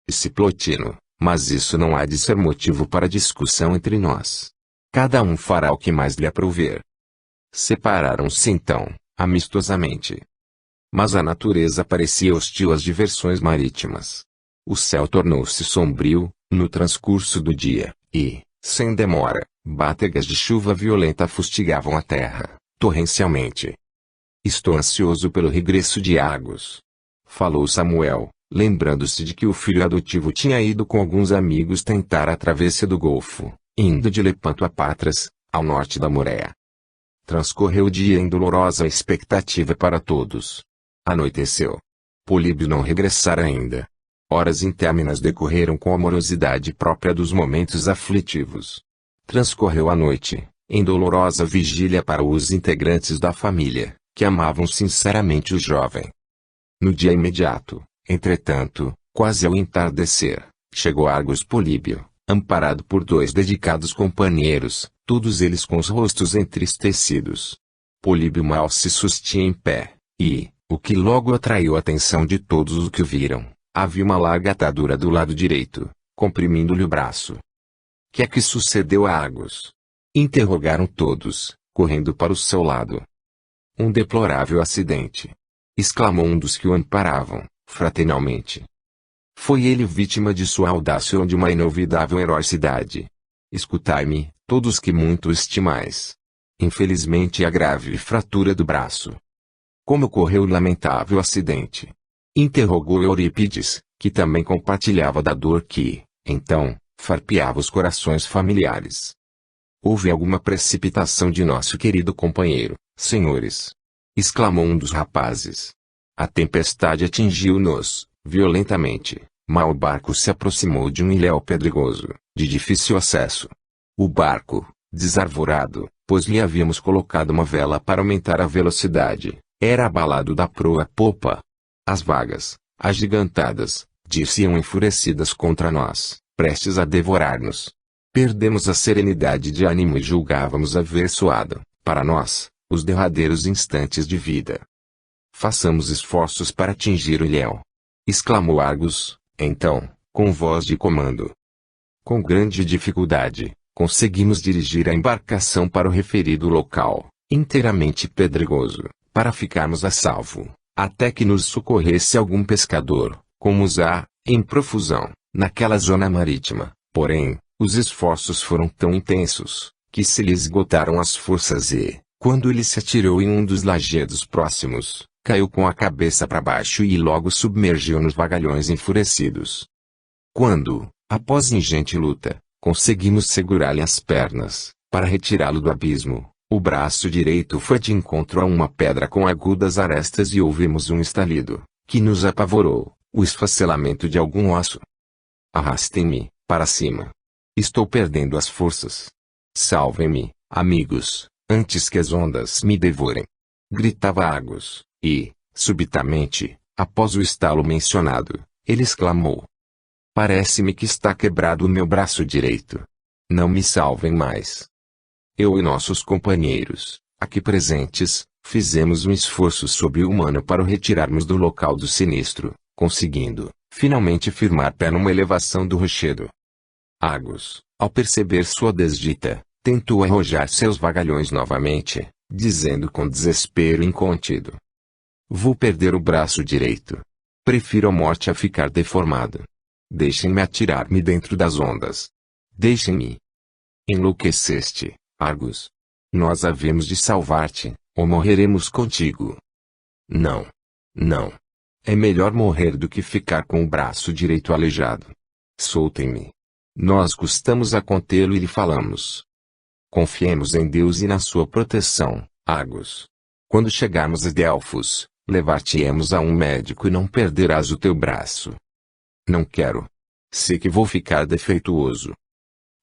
disse Plotino, mas isso não há de ser motivo para discussão entre nós. Cada um fará o que mais lhe aprouver. Separaram-se então, amistosamente. Mas a natureza parecia hostil às diversões marítimas. O céu tornou-se sombrio, no transcurso do dia, e, sem demora, bategas de chuva violenta fustigavam a terra, torrencialmente. Estou ansioso pelo regresso de Argos. Falou Samuel, lembrando-se de que o filho adotivo tinha ido com alguns amigos tentar a travessia do Golfo, indo de Lepanto a Patras, ao norte da Moréia. Transcorreu o dia em dolorosa expectativa para todos. Anoiteceu. Políbio não regressara ainda. Horas interminas decorreram com a morosidade própria dos momentos aflitivos. Transcorreu a noite, em dolorosa vigília para os integrantes da família, que amavam sinceramente o jovem. No dia imediato, entretanto, quase ao entardecer, chegou Argos Políbio, amparado por 2 dedicados companheiros, todos eles com os rostos entristecidos. Políbio mal se sustinha em pé, e, o que logo atraiu a atenção de todos os que o viram, havia uma larga atadura do lado direito, comprimindo-lhe o braço. Que é que sucedeu a Argos? Interrogaram todos, correndo para o seu lado. Um deplorável acidente! Exclamou um dos que o amparavam, fraternalmente. Foi ele vítima de sua audácia ou de uma inovidável heroicidade? Escutai-me, todos que muito estimais. Infelizmente a grave fratura do braço. Como ocorreu o lamentável acidente? Interrogou Eurípides, que também compartilhava da dor que, então, farpeava os corações familiares. Houve alguma precipitação de nosso querido companheiro, senhores? Exclamou um dos rapazes. A tempestade atingiu-nos, violentamente, mas o barco se aproximou de um ilhéu pedregoso, de difícil acesso. O barco, desarvorado, pois lhe havíamos colocado uma vela para aumentar a velocidade, era abalado da proa à popa. As vagas, agigantadas, desciam enfurecidas contra nós, prestes a devorar-nos. Perdemos a serenidade de ânimo e julgávamos haver soado, para nós, os derradeiros instantes de vida. Façamos esforços para atingir o ilhéu, exclamou Argos, então, com voz de comando. Com grande dificuldade, conseguimos dirigir a embarcação para o referido local, inteiramente pedregoso, para ficarmos a salvo, até que nos socorresse algum pescador, como os há, em profusão, naquela zona marítima. Porém, os esforços foram tão intensos, que se lhe esgotaram as forças e, quando ele se atirou em um dos lajedos próximos, caiu com a cabeça para baixo e logo submergiu nos vagalhões enfurecidos. Quando, após ingente luta, conseguimos segurar-lhe as pernas, para retirá-lo do abismo, o braço direito foi de encontro a uma pedra com agudas arestas e ouvimos um estalido, que nos apavorou, o esfacelamento de algum osso. Arrastem-me, para cima. Estou perdendo as forças. Salvem-me, amigos, antes que as ondas me devorem. Gritava Argos, e, subitamente, após o estalo mencionado, ele exclamou. Parece-me que está quebrado o meu braço direito. Não me salvem mais. Eu e nossos companheiros, aqui presentes, fizemos um esforço sobre-humano para o retirarmos do local do sinistro, conseguindo, finalmente firmar pé numa elevação do rochedo. Argos, ao perceber sua desdita, tentou arrojar seus vagalhões novamente, dizendo com desespero incontido. Vou perder o braço direito. Prefiro a morte a ficar deformado. Deixem-me atirar-me dentro das ondas. Deixem-me. Enlouqueceste, Argos. Nós havemos de salvar-te, ou morreremos contigo. Não. Não. É melhor morrer do que ficar com o braço direito aleijado. Soltem-me. Nós custamos a contê-lo e lhe falamos. Confiemos em Deus e na sua proteção, Argos. Quando chegarmos a Delfos, levar-te-emos a um médico e não perderás o teu braço. Não quero. Sei que vou ficar defeituoso.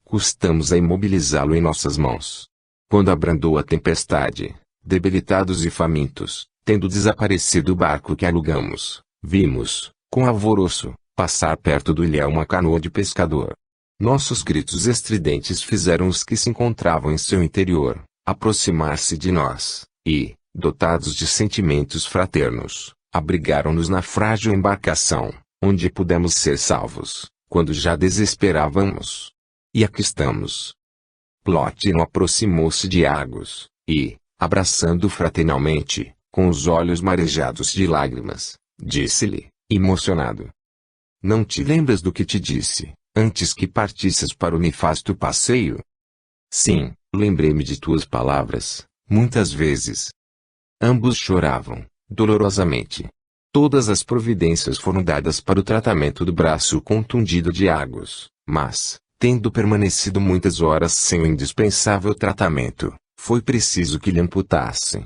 Custamos a imobilizá-lo em nossas mãos. Quando abrandou a tempestade, debilitados e famintos, tendo desaparecido o barco que alugamos, vimos, com alvoroço, passar perto do ilhéu uma canoa de pescador. Nossos gritos estridentes fizeram os que se encontravam em seu interior aproximar-se de nós, e, dotados de sentimentos fraternos, abrigaram-nos na frágil embarcação, onde pudemos ser salvos, quando já desesperávamos. E aqui estamos. Plotino aproximou-se de Argos, e, abraçando-o fraternalmente, com os olhos marejados de lágrimas, disse-lhe, emocionado: Não te lembras do que te disse, antes que partisses para o nefasto passeio? Sim, lembrei-me de tuas palavras, muitas vezes. Ambos choravam, dolorosamente. Todas as providências foram dadas para o tratamento do braço contundido de Argos, mas, tendo permanecido muitas horas sem o indispensável tratamento, foi preciso que lhe amputassem.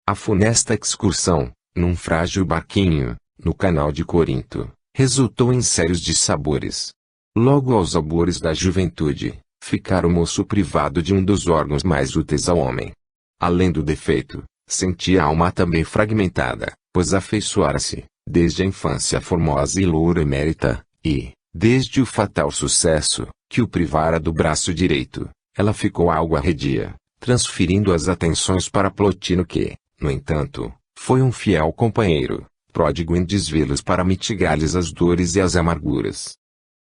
A funesta excursão, num frágil barquinho, no canal de Corinto, resultou em sérios dissabores. Logo aos albores da juventude, ficara o moço privado de um dos órgãos mais úteis ao homem. Além do defeito, sentia a alma também fragmentada, pois afeiçoara-se, desde a infância formosa e loura emérita, e, desde o fatal sucesso, que o privara do braço direito, ela ficou algo arredia, transferindo as atenções para Plotino que, no entanto, foi um fiel companheiro, pródigo em desvelos para mitigar-lhes as dores e as amarguras.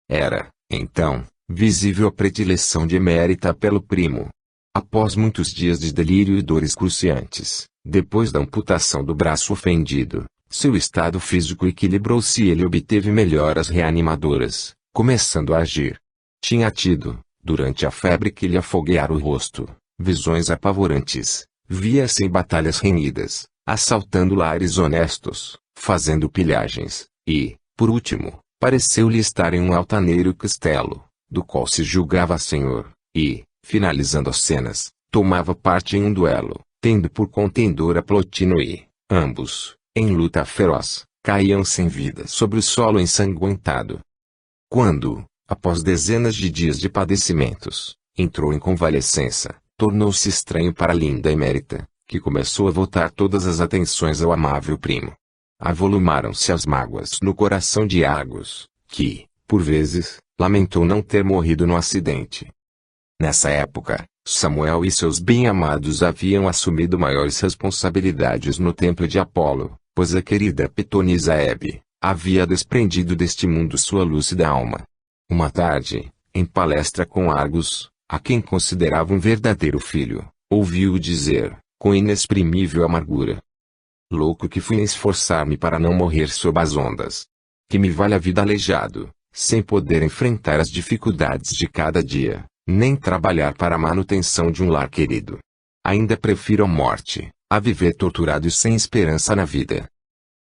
Era, então, visível a predileção de Emérita pelo primo. Após muitos dias de delírio e dores cruciantes, depois da amputação do braço ofendido, seu estado físico equilibrou-se e ele obteve melhoras reanimadoras, começando a agir. Tinha tido, durante a febre que lhe afogueara o rosto, visões apavorantes, via-se em batalhas renhidas, assaltando lares honestos, fazendo pilhagens, e, por último, pareceu-lhe estar em um altaneiro castelo, do qual se julgava senhor, e, finalizando as cenas, tomava parte em um duelo, tendo por contendor a Plotino e, ambos, em luta feroz, caíam sem vida sobre o solo ensanguentado. Quando, após dezenas de dias de padecimentos, entrou em convalescença, tornou-se estranho para a linda Emérita, que começou a voltar todas as atenções ao amável primo. Avolumaram-se as mágoas no coração de Argos, que, por vezes, lamentou não ter morrido no acidente. Nessa época, Samuel e seus bem-amados haviam assumido maiores responsabilidades no templo de Apolo, pois a querida Pitonisa Hebe havia desprendido deste mundo sua lúcida alma. Uma tarde, em palestra com Argos, a quem considerava um verdadeiro filho, ouviu-o dizer, com inexprimível amargura: Louco que fui em esforçar-me para não morrer sob as ondas. Que me vale a vida aleijado, sem poder enfrentar as dificuldades de cada dia, nem trabalhar para a manutenção de um lar querido. Ainda prefiro a morte, a viver torturado e sem esperança na vida.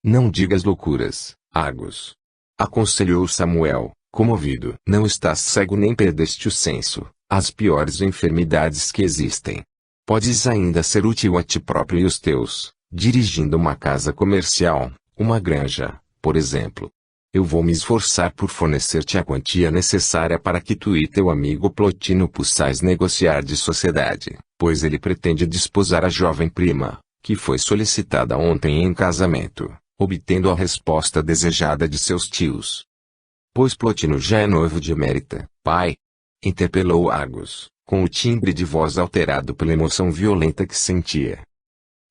Não digas loucuras, Argos, aconselhou Samuel, comovido. Não estás cego nem perdeste o senso. As piores enfermidades que existem. Podes ainda ser útil a ti próprio e os teus, dirigindo uma casa comercial, uma granja, por exemplo. Eu vou me esforçar por fornecer-te a quantia necessária para que tu e teu amigo Plotino possais negociar de sociedade, pois ele pretende desposar a jovem prima, que foi solicitada ontem em casamento, obtendo a resposta desejada de seus tios. Pois Plotino já é noivo de Emérita, pai? Interpelou Argos, com o timbre de voz alterado pela emoção violenta que sentia.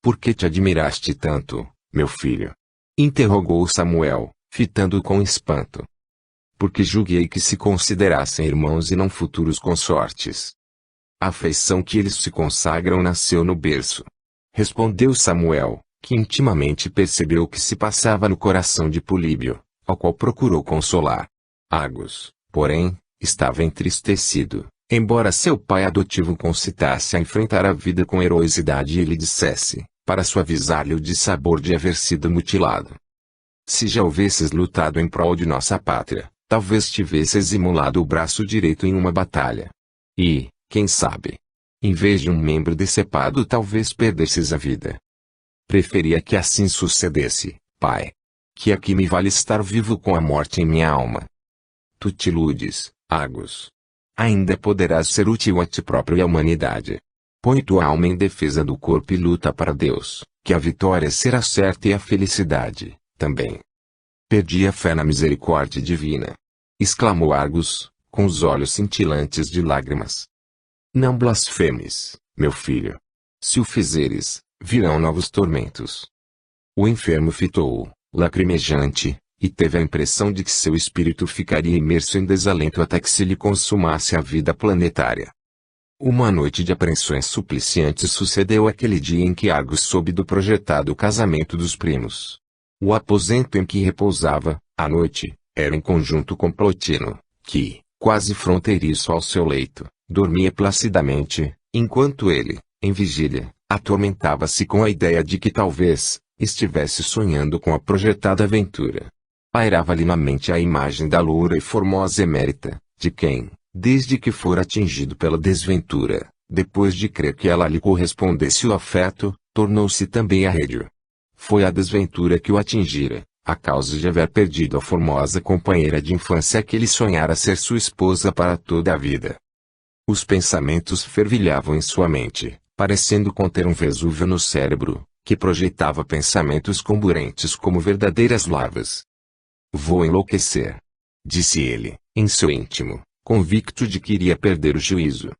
Por que te admiraste tanto, meu filho? Interrogou Samuel, fitando-o com espanto. Porque julguei que se considerassem irmãos e não futuros consortes. A afeição que eles se consagram nasceu no berço. Respondeu Samuel, que intimamente percebeu o que se passava no coração de Políbio, ao qual procurou consolar. Argos, porém, estava entristecido, embora seu pai adotivo o concitasse a enfrentar a vida com heroicidade e lhe dissesse, para suavizar-lhe o dissabor de haver sido mutilado: se já houvesses lutado em prol de nossa pátria, talvez tivesses imolado o braço direito em uma batalha. E, quem sabe, em vez de um membro decepado talvez perdesses a vida. Preferia que assim sucedesse, pai. Que aqui me vale estar vivo com a morte em minha alma. Tu te iludes, Argos. Ainda poderás ser útil a ti próprio e à humanidade. Põe tua alma em defesa do corpo e luta para Deus, que a vitória será certa e a felicidade, também. Perdi a fé na misericórdia divina. Exclamou Argos, com os olhos cintilantes de lágrimas. Não blasfemes, meu filho. Se o fizeres, virão novos tormentos. O enfermo fitou-o, lacrimejante, e teve a impressão de que seu espírito ficaria imerso em desalento até que se lhe consumasse a vida planetária. Uma noite de apreensões supliciantes sucedeu aquele dia em que Argus soube do projetado casamento dos primos. O aposento em que repousava, à noite, era em conjunto com Plotino, que, quase fronteiriço ao seu leito, dormia placidamente, enquanto ele, em vigília, atormentava-se com a ideia de que talvez estivesse sonhando com a projetada aventura. Pairava-lhe na mente a imagem da loura e formosa Emérita, de quem, desde que fora atingido pela desventura, depois de crer que ela lhe correspondesse o afeto, tornou-se também arredio. Foi a desventura que o atingira, a causa de haver perdido a formosa companheira de infância que ele sonhara ser sua esposa para toda a vida. Os pensamentos fervilhavam em sua mente, parecendo conter um Vesúvio no cérebro, que projetava pensamentos comburentes como verdadeiras lavas. Vou enlouquecer, disse ele, em seu íntimo, convicto de que iria perder o juízo.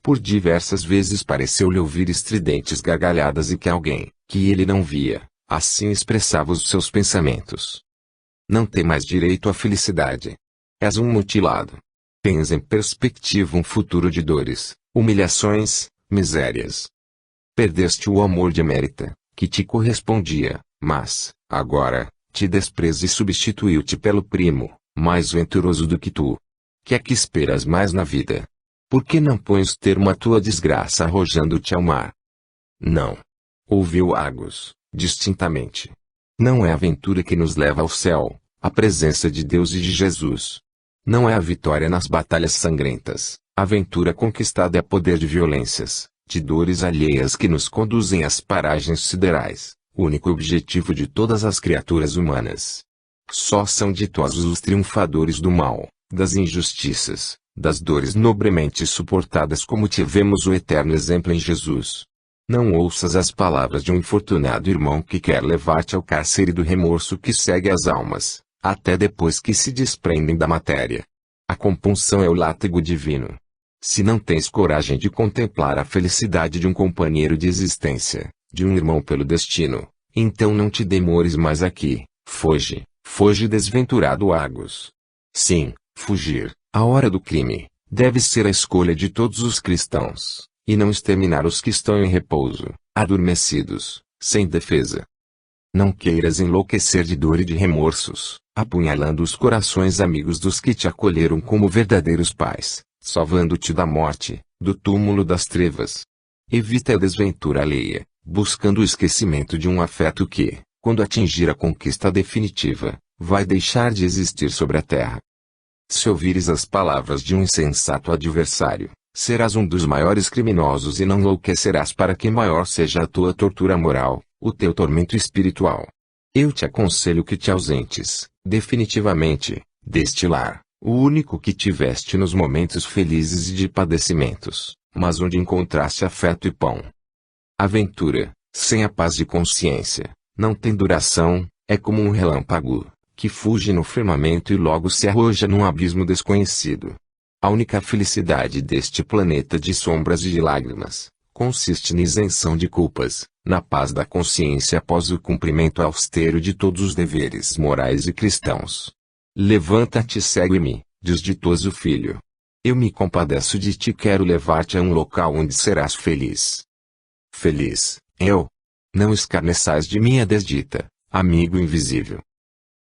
Por diversas vezes pareceu-lhe ouvir estridentes gargalhadas e que alguém, que ele não via, assim expressava os seus pensamentos. Não tem mais direito à felicidade. És um mutilado. Tens em perspectiva um futuro de dores, humilhações, misérias. Perdeste o amor de Emérita, que te correspondia, mas, agora, te despreza e substituiu-te pelo primo, mais venturoso do que tu. Que é que esperas mais na vida? Por que não pões termo à tua desgraça arrojando-te ao mar? Não. Ouviu Argus, distintamente. Não é a aventura que nos leva ao céu, à presença de Deus e de Jesus. Não é a vitória nas batalhas sangrentas, a aventura conquistada é poder de violências, de dores alheias que nos conduzem às paragens siderais, o único objetivo de todas as criaturas humanas. Só são ditosos os triunfadores do mal, das injustiças, das dores nobremente suportadas como tivemos o eterno exemplo em Jesus. Não ouças as palavras de um infortunado irmão que quer levar-te ao cárcere do remorso que segue as almas, até depois que se desprendem da matéria. A compunção é o látego divino. Se não tens coragem de contemplar a felicidade de um companheiro de existência, de um irmão pelo destino, então não te demores mais aqui, foge, foge desventurado Argus. Sim, fugir, a hora do crime, deve ser a escolha de todos os cristãos, e não exterminar os que estão em repouso, adormecidos, sem defesa. Não queiras enlouquecer de dor e de remorsos, apunhalando os corações amigos dos que te acolheram como verdadeiros pais, salvando-te da morte, do túmulo das trevas. Evita a desventura alheia, buscando o esquecimento de um afeto que, quando atingir a conquista definitiva, vai deixar de existir sobre a terra. Se ouvires as palavras de um insensato adversário, serás um dos maiores criminosos e não enlouquecerás para que maior seja a tua tortura moral, o teu tormento espiritual. Eu te aconselho que te ausentes, definitivamente, deste lar, o único que tiveste nos momentos felizes e de padecimentos, mas onde encontraste afeto e pão. A aventura, sem a paz de consciência, não tem duração, é como um relâmpago, que fuge no firmamento e logo se arroja num abismo desconhecido. A única felicidade deste planeta de sombras e de lágrimas, consiste na isenção de culpas, na paz da consciência após o cumprimento austero de todos os deveres morais e cristãos. Levanta-te e segue-me, diz ditoso filho. Eu me compadeço de ti e quero levar-te a um local onde serás feliz. Feliz, eu? Não escarneçais de minha desdita, amigo invisível.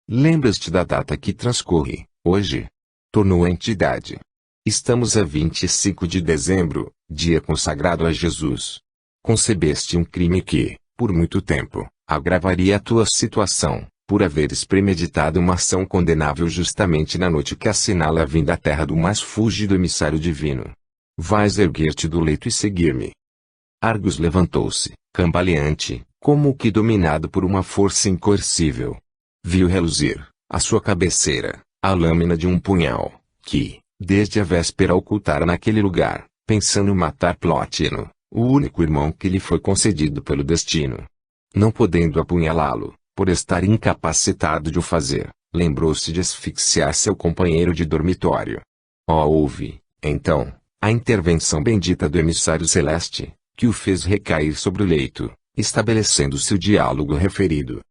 Lembras-te da data que transcorre, hoje? Tornou a entidade. Estamos a 25 de dezembro, dia consagrado a Jesus. Concebeste um crime que, por muito tempo, agravaria a tua situação, por haveres premeditado uma ação condenável justamente na noite que assinala a vinda à terra do mais fúlgido emissário divino. Vais erguer-te do leito e seguir-me. Argus levantou-se, cambaleante, como que dominado por uma força incoercível. Viu reluzir, à sua cabeceira, a lâmina de um punhal, que, desde a véspera ocultara naquele lugar, pensando em matar Plotino, o único irmão que lhe foi concedido pelo destino. Não podendo apunhalá-lo, por estar incapacitado de o fazer, lembrou-se de asfixiar seu companheiro de dormitório. Houve, então, a intervenção bendita do emissário celeste, que o fez recair sobre o leito, estabelecendo-se o diálogo referido.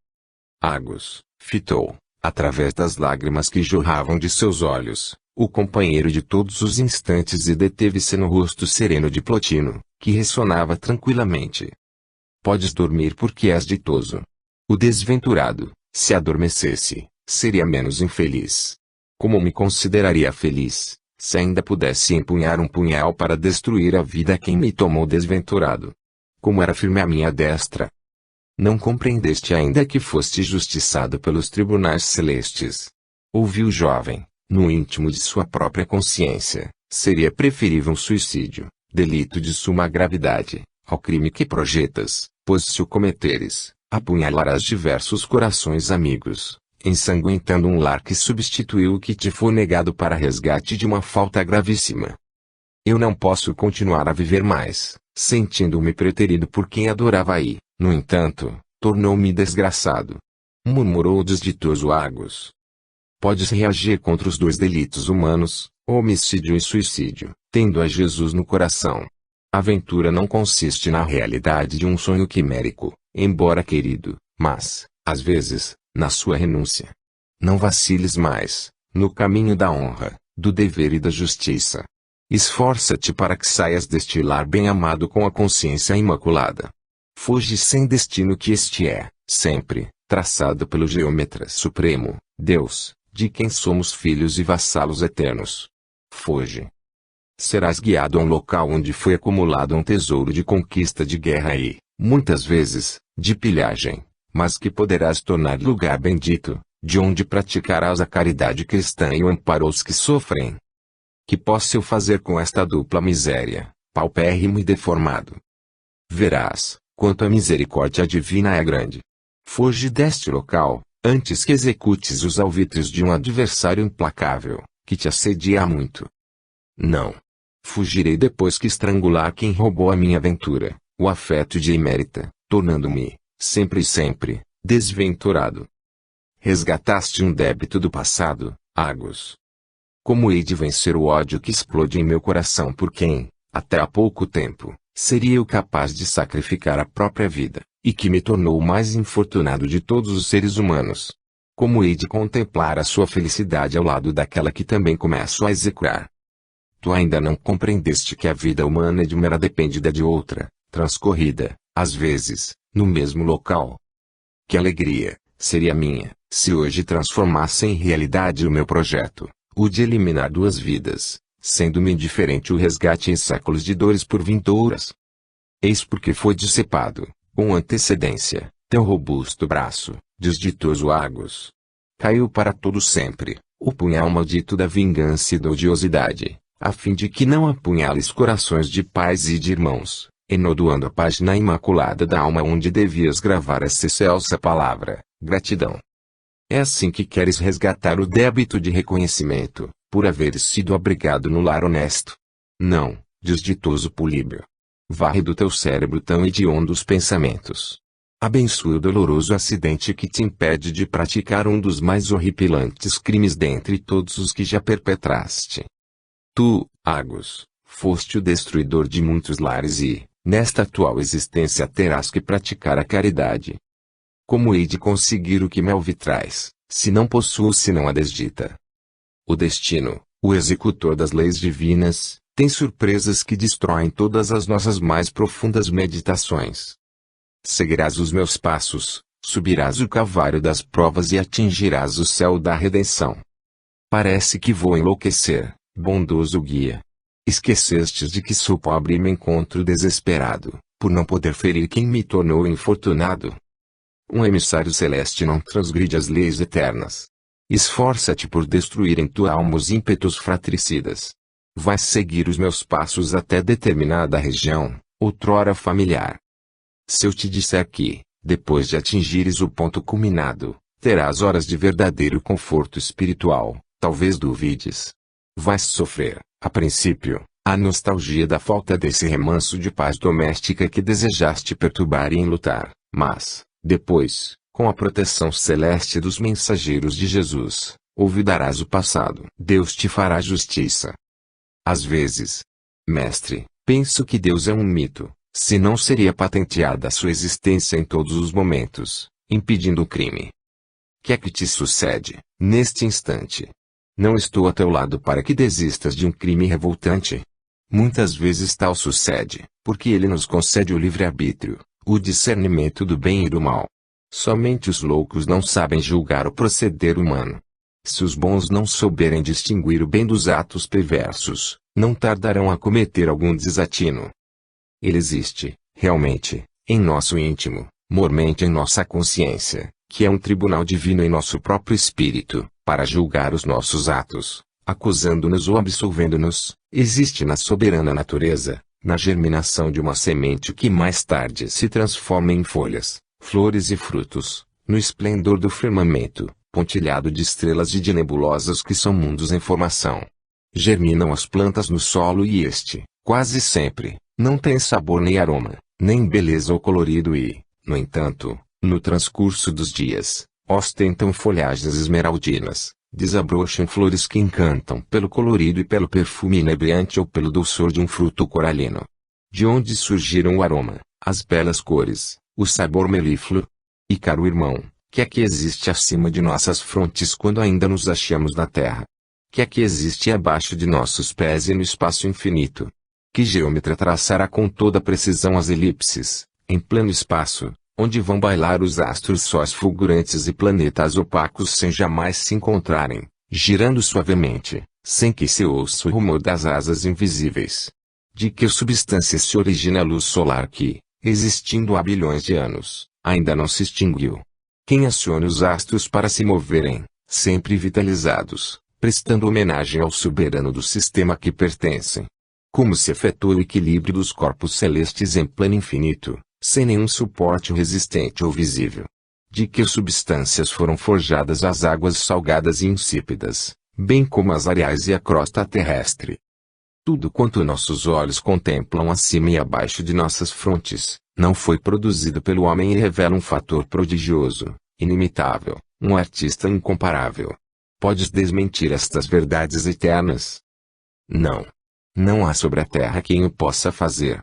Argus, fitou, através das lágrimas que jorravam de seus olhos, o companheiro de todos os instantes, e deteve-se no rosto sereno de Plotino, que ressonava tranquilamente. Podes dormir porque és ditoso. O desventurado, se adormecesse, seria menos infeliz. Como me consideraria feliz, se ainda pudesse empunhar um punhal para destruir a vida a quem me tomou desventurado? Como era firme a minha destra! Não compreendeste ainda que foste justiçado pelos tribunais celestes. Ouviu o jovem, no íntimo de sua própria consciência, seria preferível um suicídio, delito de suma gravidade, ao crime que projetas, pois se o cometeres, apunhalarás diversos corações amigos, ensanguentando um lar que substituiu o que te foi negado para resgate de uma falta gravíssima. Eu não posso continuar a viver mais, sentindo-me preterido por quem adorava e, no entanto, tornou-me desgraçado. Murmurou o desditoso Argos. Podes reagir contra os dois delitos humanos, homicídio e suicídio, tendo a Jesus no coração. A aventura não consiste na realidade de um sonho quimérico, embora querido, mas, às vezes, na sua renúncia. Não vaciles mais, no caminho da honra, do dever e da justiça. Esforça-te para que saias deste lar bem-amado com a consciência imaculada. Foge sem destino que este é, sempre, traçado pelo Geômetra Supremo, Deus, de quem somos filhos e vassalos eternos. Foge. Serás guiado a um local onde foi acumulado um tesouro de conquista, de guerra e, muitas vezes, de pilhagem, mas que poderás tornar lugar bendito, de onde praticarás a caridade cristã e o amparo aos que sofrem. Que posso eu fazer com esta dupla miséria, paupérrimo e deformado? Verás, quanto a misericórdia divina é grande. Foge deste local, antes que executes os alvitres de um adversário implacável, que te assedia há muito. Não. Fugirei depois que estrangular quem roubou a minha ventura, o afeto de Emérita, tornando-me, sempre e sempre, desventurado. Resgataste um débito do passado, Argos. Como hei de vencer o ódio que explode em meu coração por quem, até há pouco tempo, seria eu capaz de sacrificar a própria vida, e que me tornou o mais infortunado de todos os seres humanos? Como hei de contemplar a sua felicidade ao lado daquela que também começo a execrar? Tu ainda não compreendeste que a vida humana é de uma era dependida de outra, transcorrida, às vezes, no mesmo local. Que alegria seria minha, se hoje transformasse em realidade o meu projeto, o de eliminar duas vidas, sendo-me indiferente o resgate em séculos de dores por vindouras. Eis porque foi dissipado, com antecedência, teu robusto braço, desditoso Argos. Caiu para todo sempre, o punhal maldito da vingança e da odiosidade, a fim de que não apunhales corações de pais e de irmãos, enodoando a página imaculada da alma onde devias gravar essa excelsa palavra, gratidão. É assim que queres resgatar o débito de reconhecimento, por haveres sido abrigado no lar honesto? Não, desditoso Políbio. Varre do teu cérebro tão hediondos pensamentos. Abençoe o doloroso acidente que te impede de praticar um dos mais horripilantes crimes dentre todos os que já perpetraste. Tu, Argos, foste o destruidor de muitos lares e, nesta atual existência terás que praticar a caridade. Como hei de conseguir o que me alvitrais, se não possuo senão a desdita? O destino, o executor das leis divinas, tem surpresas que destroem todas as nossas mais profundas meditações. Seguirás os meus passos, subirás o calvário das provas e atingirás o céu da redenção. Parece que vou enlouquecer, bondoso guia. Esquecestes de que sou pobre e me encontro desesperado, por não poder ferir quem me tornou infortunado. Um emissário celeste não transgride as leis eternas. Esforça-te por destruir em tua alma os ímpetos fratricidas. Vais seguir os meus passos até determinada região, outrora familiar. Se eu te disser que, depois de atingires o ponto culminado, terás horas de verdadeiro conforto espiritual, talvez duvides. Vais sofrer, a princípio, a nostalgia da falta desse remanso de paz doméstica que desejaste perturbar e enlutar, mas, depois, com a proteção celeste dos mensageiros de Jesus, olvidarás o passado. Deus te fará justiça. Às vezes, mestre, penso que Deus é um mito, se não seria patenteada sua existência em todos os momentos, impedindo o crime. que é que te sucede, neste instante? Não estou a teu lado para que desistas de um crime revoltante. Muitas vezes tal sucede, porque ele nos concede o livre-arbítrio, o discernimento do bem e do mal. Somente os loucos não sabem julgar o proceder humano. Se os bons não souberem distinguir o bem dos atos perversos, não tardarão a cometer algum desatino. Ele existe, realmente, em nosso íntimo, mormente em nossa consciência, que é um tribunal divino em nosso próprio espírito, para julgar os nossos atos, acusando-nos ou absolvendo-nos. Existe na soberana natureza, na germinação de uma semente que mais tarde se transforma em folhas, flores e frutos, no esplendor do firmamento, pontilhado de estrelas e de nebulosas que são mundos em formação. Germinam as plantas no solo e este, quase sempre, não tem sabor nem aroma, nem beleza ou colorido e, no entanto, no transcurso dos dias, ostentam folhagens esmeraldinas, desabrocham flores que encantam pelo colorido e pelo perfume inebriante ou pelo doçor de um fruto coralino. De onde surgiram o aroma, as belas cores, o sabor melífluo? E caro irmão, que é que existe acima de nossas frontes quando ainda nos achamos na terra? Que é que existe abaixo de nossos pés e no espaço infinito? Que geômetra traçará com toda precisão as elipses, em pleno espaço, onde vão bailar os astros sóis fulgurantes e planetas opacos sem jamais se encontrarem, girando suavemente, sem que se ouça o rumor das asas invisíveis? De que substância se origina a luz solar que, existindo há bilhões de anos, ainda não se extinguiu? Quem aciona os astros para se moverem, sempre vitalizados, prestando homenagem ao soberano do sistema a que pertencem? Como se efetua o equilíbrio dos corpos celestes em plano infinito, sem nenhum suporte resistente ou visível? De que substâncias foram forjadas as águas salgadas e insípidas, bem como as areais e a crosta terrestre? Tudo quanto nossos olhos contemplam acima e abaixo de nossas frontes, não foi produzido pelo homem e revela um fator prodigioso, inimitável, um artista incomparável. Podes desmentir estas verdades eternas? Não. Não há sobre a terra quem o possa fazer.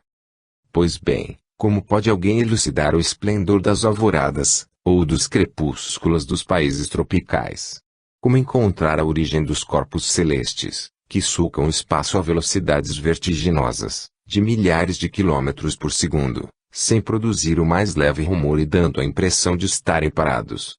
Pois bem, como pode alguém elucidar o esplendor das alvoradas, ou dos crepúsculos dos países tropicais? Como encontrar a origem dos corpos celestes, que sulcam o espaço a velocidades vertiginosas, de milhares de quilômetros por segundo, sem produzir o mais leve rumor e dando a impressão de estarem parados?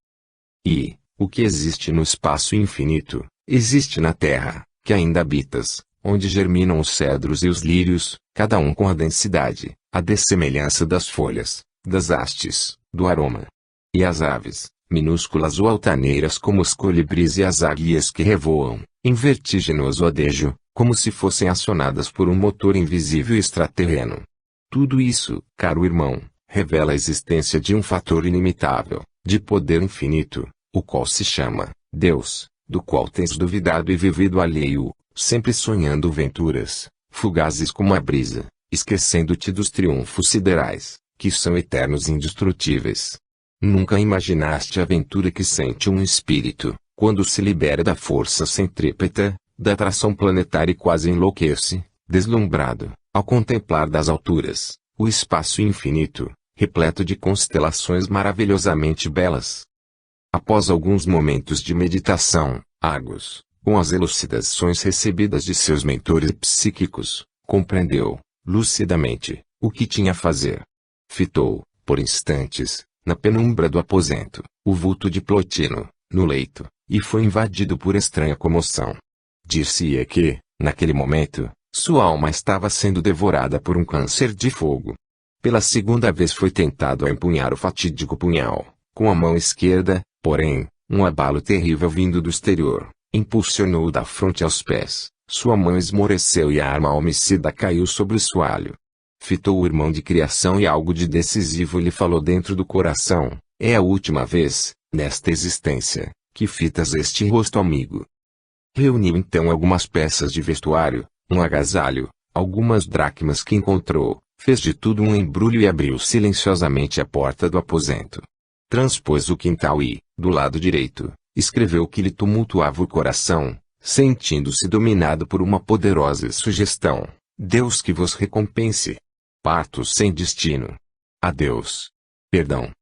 E, o que existe no espaço infinito, existe na terra, que ainda habitas, onde germinam os cedros e os lírios, cada um com a densidade, a dessemelhança das folhas, das hastes, do aroma. E as aves, minúsculas ou altaneiras como os colibris e as águias que revoam, em vertiginoso adejo, como se fossem acionadas por um motor invisível e extraterreno. Tudo isso, caro irmão, revela a existência de um fator inimitável, de poder infinito, o qual se chama Deus, do qual tens duvidado e vivido alheio, sempre sonhando venturas, fugazes como a brisa, esquecendo-te dos triunfos siderais, que são eternos e indestrutíveis. Nunca imaginaste a aventura que sente um espírito, quando se libera da força centrípeta, da atração planetária e quase enlouquece, deslumbrado, ao contemplar das alturas, o espaço infinito, repleto de constelações maravilhosamente belas. Após alguns momentos de meditação, Argos, com as elucidações recebidas de seus mentores psíquicos, compreendeu, lucidamente, o que tinha a fazer. Fitou, por instantes, na penumbra do aposento, o vulto de Plotino, no leito, e foi invadido por estranha comoção. Dir-se-ia que, naquele momento, sua alma estava sendo devorada por um câncer de fogo. Pela segunda vez foi tentado a empunhar o fatídico punhal, com a mão esquerda, porém, um abalo terrível vindo do exterior, impulsionou-o da fronte aos pés, sua mão esmoreceu e a arma homicida caiu sobre o soalho. Fitou o irmão de criação e algo de decisivo lhe falou dentro do coração: é a última vez, nesta existência, que fitas este rosto amigo. Reuniu então algumas peças de vestuário, um agasalho, algumas dracmas que encontrou, fez de tudo um embrulho e abriu silenciosamente a porta do aposento. Transpôs o quintal e, do lado direito, escreveu o que lhe tumultuava o coração, sentindo-se dominado por uma poderosa sugestão: Deus que vos recompense. Parto sem destino. Adeus. Perdão.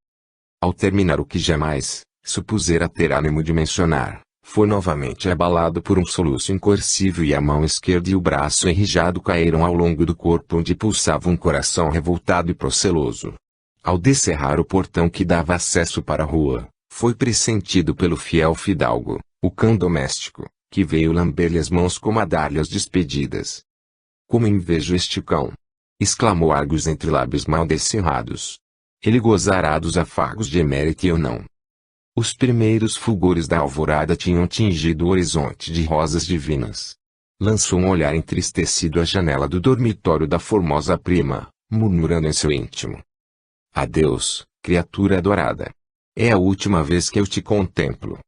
Ao terminar o que jamais, supusera ter ânimo de mencionar, foi novamente abalado por um soluço incoercível e a mão esquerda e o braço enrijado caíram ao longo do corpo onde pulsava um coração revoltado e proceloso. Ao descerrar o portão que dava acesso para a rua, foi pressentido pelo fiel fidalgo, o cão doméstico, que veio lamber-lhe as mãos como a dar-lhe as despedidas. Como invejo este cão! Exclamou Argos entre lábios mal descerrados. Ele gozará dos afagos de emérito e eu não. Os primeiros fulgores da alvorada tinham tingido o horizonte de rosas divinas. Lançou um olhar entristecido à janela do dormitório da formosa prima, murmurando em seu íntimo: adeus, criatura adorada. É a última vez que eu te contemplo.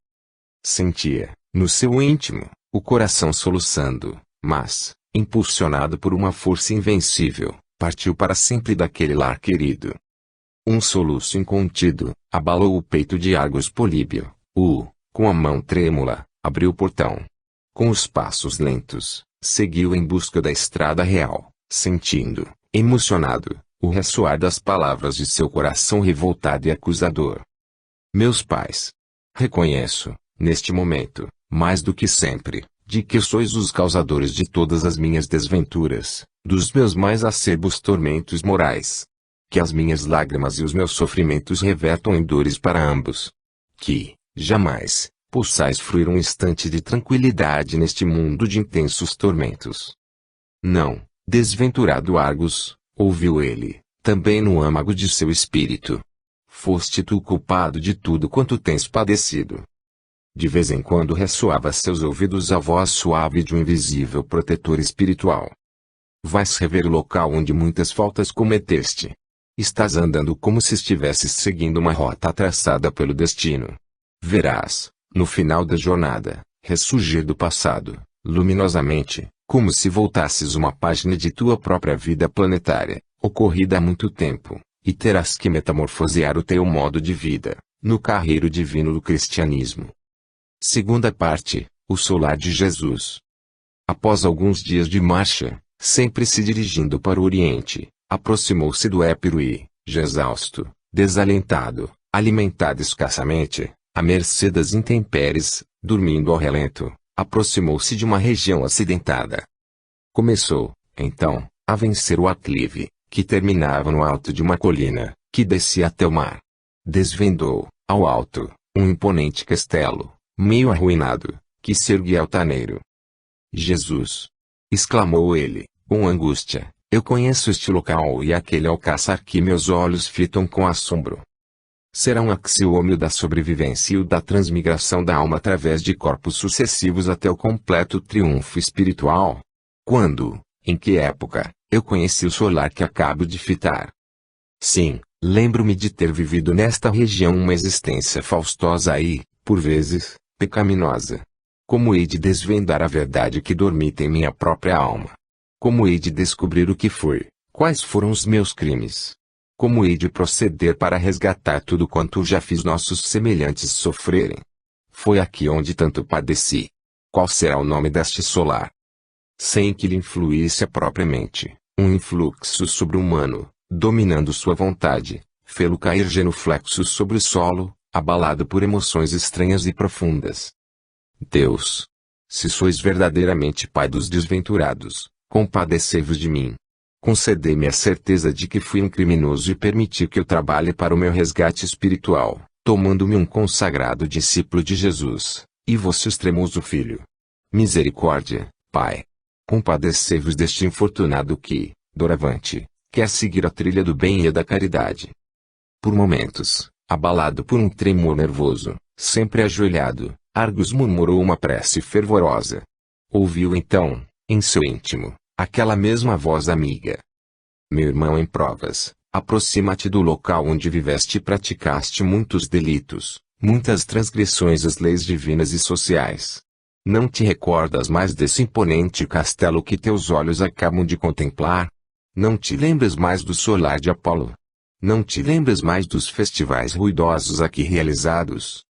Sentia, no seu íntimo, o coração soluçando, mas, impulsionado por uma força invencível, partiu para sempre daquele lar querido. Um soluço incontido abalou o peito de Argos Políbio. Com a mão trêmula, abriu o portão. Com os passos lentos, seguiu em busca da estrada real, sentindo, emocionado, o ressoar das palavras de seu coração revoltado e acusador. Meus pais. Reconheço, neste momento, mais do que sempre, de que sois os causadores de todas as minhas desventuras, dos meus mais acerbos tormentos morais. Que as minhas lágrimas e os meus sofrimentos revertam em dores para ambos. Que, jamais, possais fruir um instante de tranquilidade neste mundo de intensos tormentos. Não, desventurado Argos, ouviu ele, também no âmago de seu espírito. Foste tu o culpado de tudo quanto tens padecido. De vez em quando ressoava a seus ouvidos a voz suave de um invisível protetor espiritual. Vais rever o local onde muitas faltas cometeste. Estás andando como se estivesses seguindo uma rota traçada pelo destino. Verás, no final da jornada, ressurgir do passado, luminosamente, como se voltasses uma página de tua própria vida planetária, ocorrida há muito tempo, e terás que metamorfosear o teu modo de vida, no carreiro divino do cristianismo. Segunda parte, o solar de Jesus. Após alguns dias de marcha, sempre se dirigindo para o Oriente, aproximou-se do Épiro e, já exausto, desalentado, alimentado escassamente, à mercê das intempéries, dormindo ao relento, aproximou-se de uma região acidentada. Começou, então, a vencer o aclive, que terminava no alto de uma colina, que descia até o mar. Desvendou, ao alto, um imponente castelo, meio arruinado, que se erguia altaneiro. Jesus! Exclamou ele, com angústia. Eu conheço este local e aquele alcaçar que meus olhos fitam com assombro. Será um axiômio da sobrevivência e o da transmigração da alma através de corpos sucessivos até o completo triunfo espiritual? Quando, em que época, eu conheci o solar que acabo de fitar? Sim, lembro-me de ter vivido nesta região uma existência faustosa e, por vezes, pecaminosa. Como hei de desvendar a verdade que dormita em minha própria alma? Como hei de descobrir o que foi, quais foram os meus crimes? Como hei de proceder para resgatar tudo quanto já fiz nossos semelhantes sofrerem? Foi aqui onde tanto padeci. Qual será o nome deste solar? Sem que lhe influísse a própria mente, um influxo sobre-humano, dominando sua vontade, fê-lo cair genuflexo sobre o solo, abalado por emoções estranhas e profundas. Deus! Se sois verdadeiramente Pai dos desventurados, compadecei-vos de mim. Concedei-me a certeza de que fui um criminoso e permiti que eu trabalhe para o meu resgate espiritual, tomando-me um consagrado discípulo de Jesus, e vosso extremoso Filho. Misericórdia, Pai. Compadecei-vos deste infortunado que, doravante, quer seguir a trilha do bem e a da caridade. Por momentos, abalado por um tremor nervoso, sempre ajoelhado, Argos murmurou uma prece fervorosa. Ouviu então, em seu íntimo, aquela mesma voz amiga. Meu irmão em provas, aproxima-te do local onde viveste e praticaste muitos delitos, muitas transgressões às leis divinas e sociais. Não te recordas mais desse imponente castelo que teus olhos acabam de contemplar? Não te lembras mais do solar de Apolo? Não te lembras mais dos festivais ruidosos aqui realizados?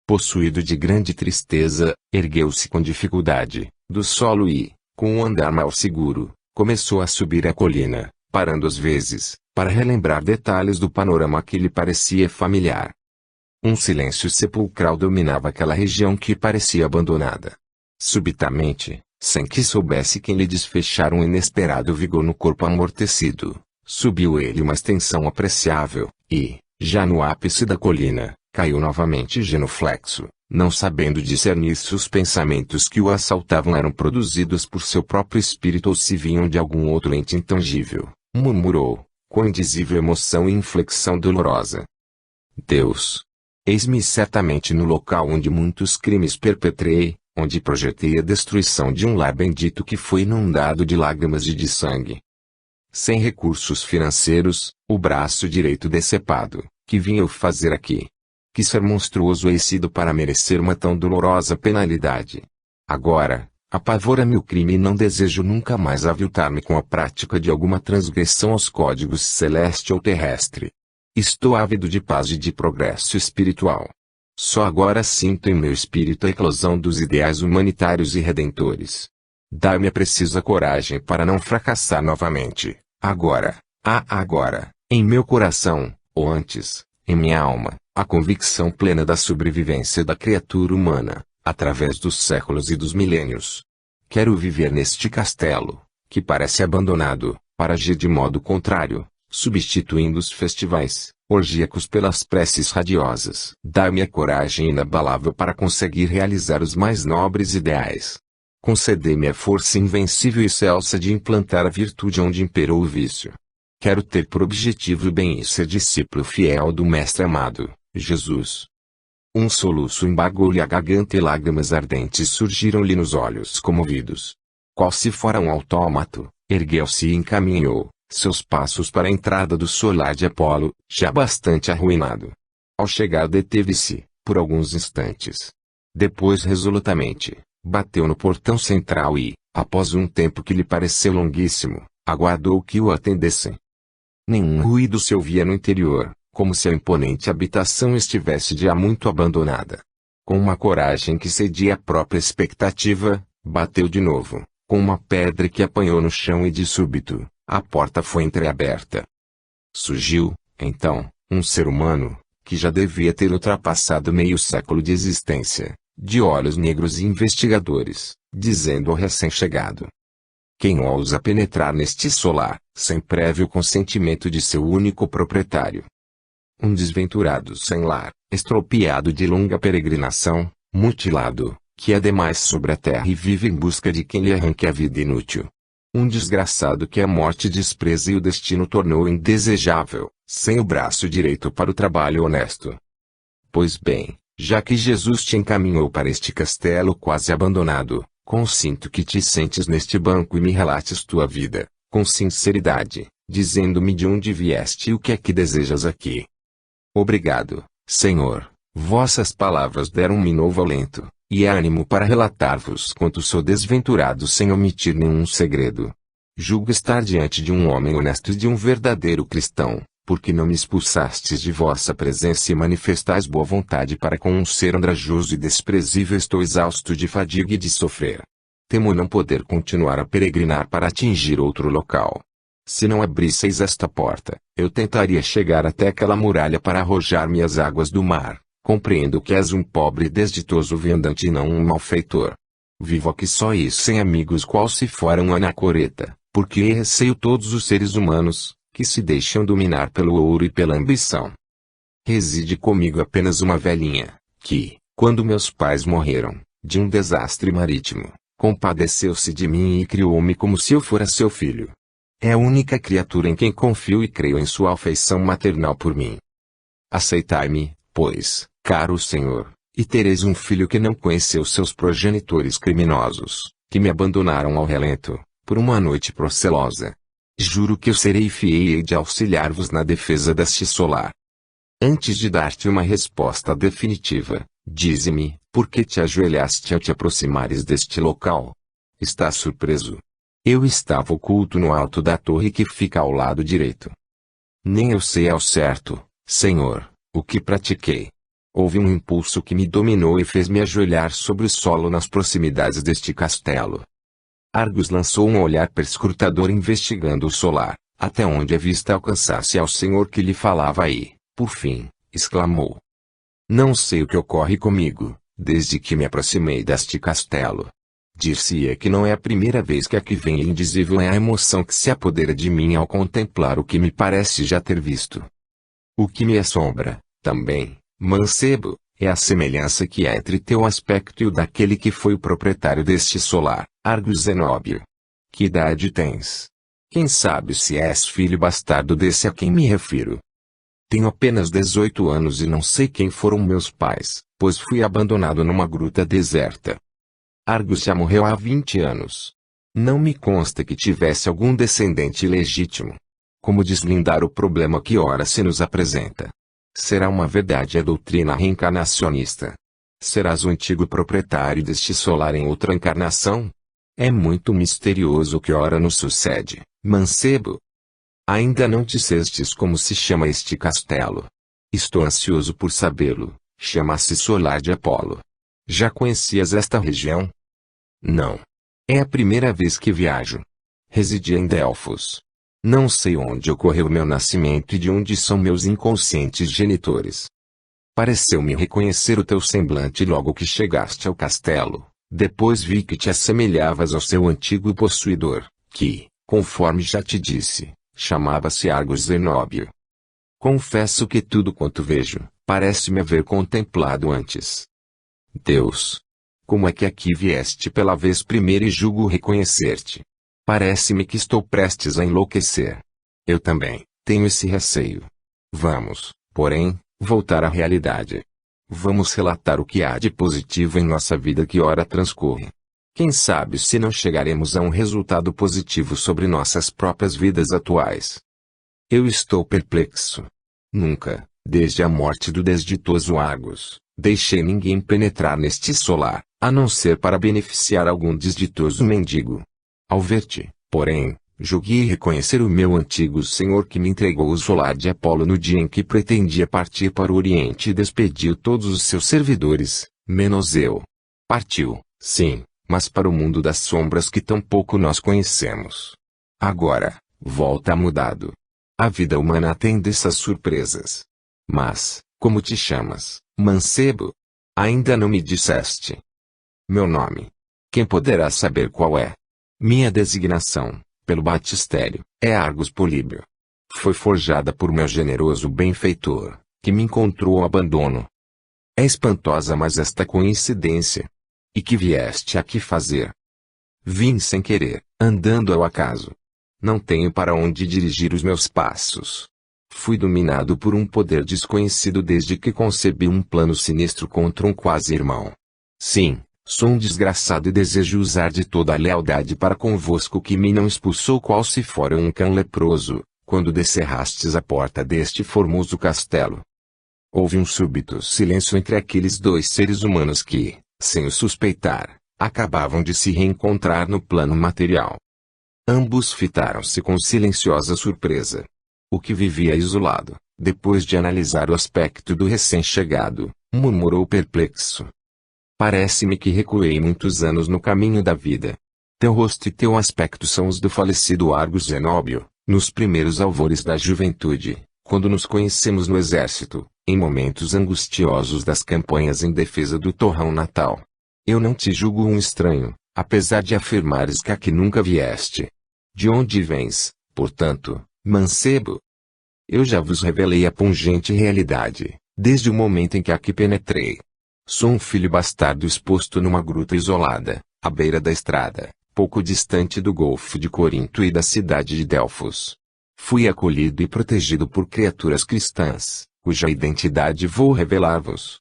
Possuído de grande tristeza, ergueu-se com dificuldade, do solo e, com um andar mal seguro, começou a subir a colina, parando às vezes, para relembrar detalhes do panorama que lhe parecia familiar. Um silêncio sepulcral dominava aquela região que parecia abandonada. Subitamente, sem que soubesse quem lhe desfechara um inesperado vigor no corpo amortecido, subiu ele uma extensão apreciável, e, já no ápice da colina, caiu novamente genuflexo, não sabendo discernir se os pensamentos que o assaltavam eram produzidos por seu próprio espírito ou se vinham de algum outro ente intangível. Murmurou, com indizível emoção e inflexão dolorosa: Deus! Eis-me certamente no local onde muitos crimes perpetrei, onde projetei a destruição de um lar bendito que foi inundado de lágrimas e de sangue. Sem recursos financeiros, o braço direito decepado, que vim eu fazer aqui? Que ser monstruoso hei sido para merecer uma tão dolorosa penalidade? Agora, apavora-me o crime e não desejo nunca mais aviltar-me com a prática de alguma transgressão aos códigos celeste ou terrestre. Estou ávido de paz e de progresso espiritual. Só agora sinto em meu espírito a eclosão dos ideais humanitários e redentores. Dá-me a precisa coragem para não fracassar novamente, agora, em meu coração, ou antes, em minha alma, a convicção plena da sobrevivência da criatura humana, através dos séculos e dos milênios. Quero viver neste castelo, que parece abandonado, para agir de modo contrário, substituindo os festivais orgíacos pelas preces radiosas. Dá-me a coragem inabalável para conseguir realizar os mais nobres ideais. Concedei-me a força invencível e excelsa de implantar a virtude onde imperou o vício. Quero ter por objetivo o bem e ser discípulo fiel do Mestre amado, Jesus. Um soluço embargou-lhe a garganta e lágrimas ardentes surgiram-lhe nos olhos comovidos. Qual se fora um autômato, ergueu-se e encaminhou seus passos para a entrada do solar de Apolo, já bastante arruinado. Ao chegar deteve-se, por alguns instantes. Depois resolutamente, bateu no portão central e, após um tempo que lhe pareceu longuíssimo, aguardou que o atendessem. Nenhum ruído se ouvia no interior, como se a imponente habitação estivesse já muito abandonada. Com uma coragem que cedia à própria expectativa, bateu de novo, com uma pedra que apanhou no chão e de súbito, a porta foi entreaberta. Surgiu, então, um ser humano, que já devia ter ultrapassado meio século de existência, de olhos negros e investigadores, dizendo ao recém-chegado: Quem ousa penetrar neste solar, sem prévio consentimento de seu único proprietário? Um desventurado sem lar, estropiado de longa peregrinação, mutilado, que ademais sobre a terra e vive em busca de quem lhe arranque a vida inútil. Um desgraçado que a morte despreza e o destino tornou indesejável, sem o braço direito para o trabalho honesto. Pois bem, já que Jesus te encaminhou para este castelo quase abandonado, consinto que te sentes neste banco e me relates tua vida, com sinceridade, dizendo-me de onde vieste e o que é que desejas aqui. Obrigado, Senhor, vossas palavras deram-me novo alento e ânimo para relatar-vos quanto sou desventurado sem omitir nenhum segredo. Julgo estar diante de um homem honesto e de um verdadeiro cristão, porque não me expulsastes de vossa presença e manifestais boa vontade para com um ser andrajoso e desprezível. Estou exausto de fadiga e de sofrer. Temo não poder continuar a peregrinar para atingir outro local. Se não abrisseis esta porta, eu tentaria chegar até aquela muralha para arrojar-me às águas do mar. Compreendo que és um pobre e desditoso viandante e não um malfeitor. Vivo aqui só e sem amigos qual se fora um anacoreta, porque receio todos os seres humanos, que se deixam dominar pelo ouro e pela ambição. Reside comigo apenas uma velhinha, que, quando meus pais morreram, de um desastre marítimo, compadeceu-se de mim e criou-me como se eu fora seu filho. É a única criatura em quem confio e creio em sua afeição maternal por mim. Aceitai-me, pois, caro Senhor, e tereis um filho que não conheceu seus progenitores criminosos, que me abandonaram ao relento, por uma noite procelosa. Juro que eu serei fiel e hei de auxiliar-vos na defesa deste solar. Antes de dar-te uma resposta definitiva, dize-me, por que te ajoelhaste ao te aproximares deste local? Estás surpreso? Eu estava oculto no alto da torre que fica ao lado direito. Nem eu sei ao certo, Senhor, o que pratiquei. Houve um impulso que me dominou e fez-me ajoelhar sobre o solo nas proximidades deste castelo. Argus lançou um olhar perscrutador investigando o solar, até onde a vista alcançasse ao senhor que lhe falava e, por fim, exclamou: Não sei o que ocorre comigo, desde que me aproximei deste castelo. Dir-se-ia que não é a primeira vez que aqui vem, e indizível é a emoção que se apodera de mim ao contemplar o que me parece já ter visto. O que me assombra, também, mancebo, é a semelhança que há entre teu aspecto e o daquele que foi o proprietário deste solar, Argus Zenóbio. Que idade tens? Quem sabe se és filho bastardo desse a quem me refiro? Tenho apenas 18 anos e não sei quem foram meus pais, pois fui abandonado numa gruta deserta. Argus já morreu há 20 anos. Não me consta que tivesse algum descendente ilegítimo. Como deslindar o problema que ora se nos apresenta? Será uma verdade a doutrina reencarnacionista? Serás o antigo proprietário deste solar em outra encarnação? É muito misterioso o que ora nos sucede, mancebo. Ainda não dissestes como se chama este castelo. Estou ansioso por sabê-lo. Chama-se Solar de Apolo. Já conhecias esta região? Não. É a primeira vez que viajo. Residia em Delfos. Não sei onde ocorreu meu nascimento e de onde são meus inconscientes genitores. Pareceu-me reconhecer o teu semblante logo que chegaste ao castelo. Depois vi que te assemelhavas ao seu antigo possuidor, que, conforme já te disse, chamava-se Argus Zenóbio. Confesso que tudo quanto vejo, parece-me haver contemplado antes. Deus! Como é que aqui vieste pela vez primeira e julgo reconhecer-te? Parece-me que estou prestes a enlouquecer. Eu também tenho esse receio. Vamos, porém, voltar à realidade. Vamos relatar o que há de positivo em nossa vida que ora transcorre. Quem sabe se não chegaremos a um resultado positivo sobre nossas próprias vidas atuais. Eu estou perplexo. Nunca, desde a morte do desditoso Argus, deixei ninguém penetrar neste solar, a não ser para beneficiar algum desditoso mendigo. Ao ver-te, porém, julguei reconhecer o meu antigo senhor que me entregou o solar de Apolo no dia em que pretendia partir para o Oriente e despediu todos os seus servidores, menos eu. Partiu, sim, mas para o mundo das sombras que tão pouco nós conhecemos. Agora, volta mudado. A vida humana tem dessas surpresas. Mas, como te chamas, mancebo? Ainda não me disseste. Meu nome. Quem poderá saber qual é? Minha designação, pelo batistério, é Argus Políbio. Foi forjada por meu generoso benfeitor, que me encontrou ao abandono. É espantosa mas esta coincidência. E que vieste aqui fazer? Vim sem querer, andando ao acaso. Não tenho para onde dirigir os meus passos. Fui dominado por um poder desconhecido desde que concebi um plano sinistro contra um quase-irmão. Sim, sou um desgraçado e desejo usar de toda a lealdade para convosco que me não expulsou qual se fora um cão leproso, quando descerrastes a porta deste formoso castelo. Houve um súbito silêncio entre aqueles dois seres humanos que, sem o suspeitar, acabavam de se reencontrar no plano material. Ambos fitaram-se com silenciosa surpresa. O que vivia isolado, depois de analisar o aspecto do recém-chegado, murmurou perplexo. Parece-me que recuei muitos anos no caminho da vida. Teu rosto e teu aspecto são os do falecido Argus Zenóbio, nos primeiros alvores da juventude, quando nos conhecemos no exército, em momentos angustiosos das campanhas em defesa do torrão natal. Eu não te julgo um estranho, apesar de afirmares que aqui nunca vieste. De onde vens, portanto, mancebo? Eu já vos revelei a pungente realidade, desde o momento em que aqui penetrei. Sou um filho bastardo exposto numa gruta isolada, à beira da estrada, pouco distante do Golfo de Corinto e da cidade de Delfos. Fui acolhido e protegido por criaturas cristãs, cuja identidade vou revelar-vos.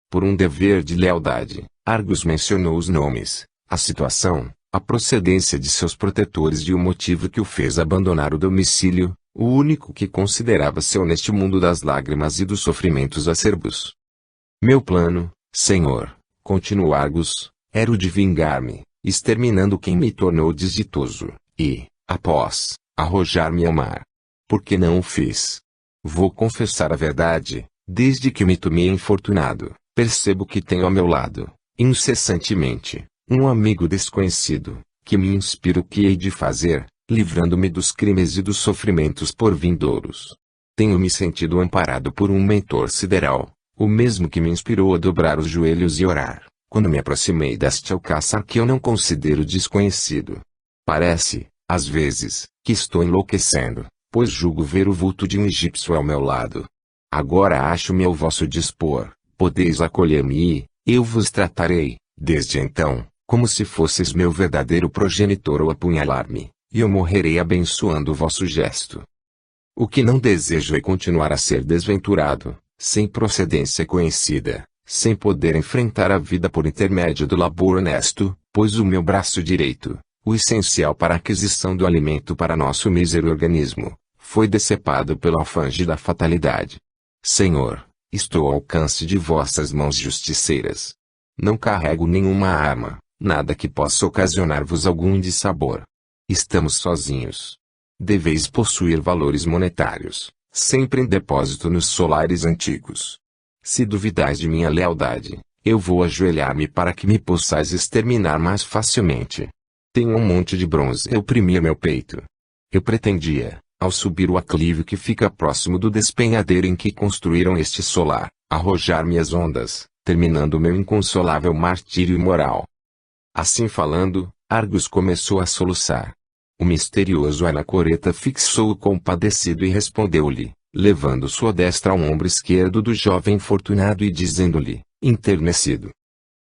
Por um dever de lealdade, Argus mencionou os nomes, a situação, a procedência de seus protetores e o motivo que o fez abandonar o domicílio, o único que considerava seu neste mundo das lágrimas e dos sofrimentos acerbos. Meu plano, senhor, continuou Argus, era o de vingar-me, exterminando quem me tornou desditoso, e, após, arrojar-me ao mar. Por que não o fiz? Vou confessar a verdade, desde que me tomei infortunado, percebo que tenho ao meu lado, incessantemente, um amigo desconhecido, que me inspira o que hei de fazer, livrando-me dos crimes e dos sofrimentos por vindouros. Tenho me sentido amparado por um mentor sideral, o mesmo que me inspirou a dobrar os joelhos e orar, quando me aproximei deste alcázar que eu não considero desconhecido. Parece, às vezes, que estou enlouquecendo, pois julgo ver o vulto de um egípcio ao meu lado. Agora acho-me ao vosso dispor, podeis acolher-me e, eu vos tratarei, desde então, como se fosseis meu verdadeiro progenitor ou apunhalar-me, e eu morrerei abençoando o vosso gesto. O que não desejo é continuar a ser desventurado, sem procedência conhecida, sem poder enfrentar a vida por intermédio do labor honesto, pois o meu braço direito, o essencial para a aquisição do alimento para nosso mísero organismo, foi decepado pelo alfange da fatalidade. Senhor, estou ao alcance de vossas mãos justiceiras. Não carrego nenhuma arma, nada que possa ocasionar-vos algum dissabor. Estamos sozinhos. Deveis possuir valores monetários, sempre em depósito nos solares antigos. Se duvidais de minha lealdade, eu vou ajoelhar-me para que me possais exterminar mais facilmente. Tenho um monte de bronze a oprimir meu peito. Eu pretendia, ao subir o aclive que fica próximo do despenhadeiro em que construíram este solar, arrojar-me as ondas, terminando meu inconsolável martírio moral. Assim falando, Argos começou a soluçar. O misterioso anacoreta fixou-o compadecido e respondeu-lhe, levando sua destra ao ombro esquerdo do jovem infortunado e dizendo-lhe, enternecido: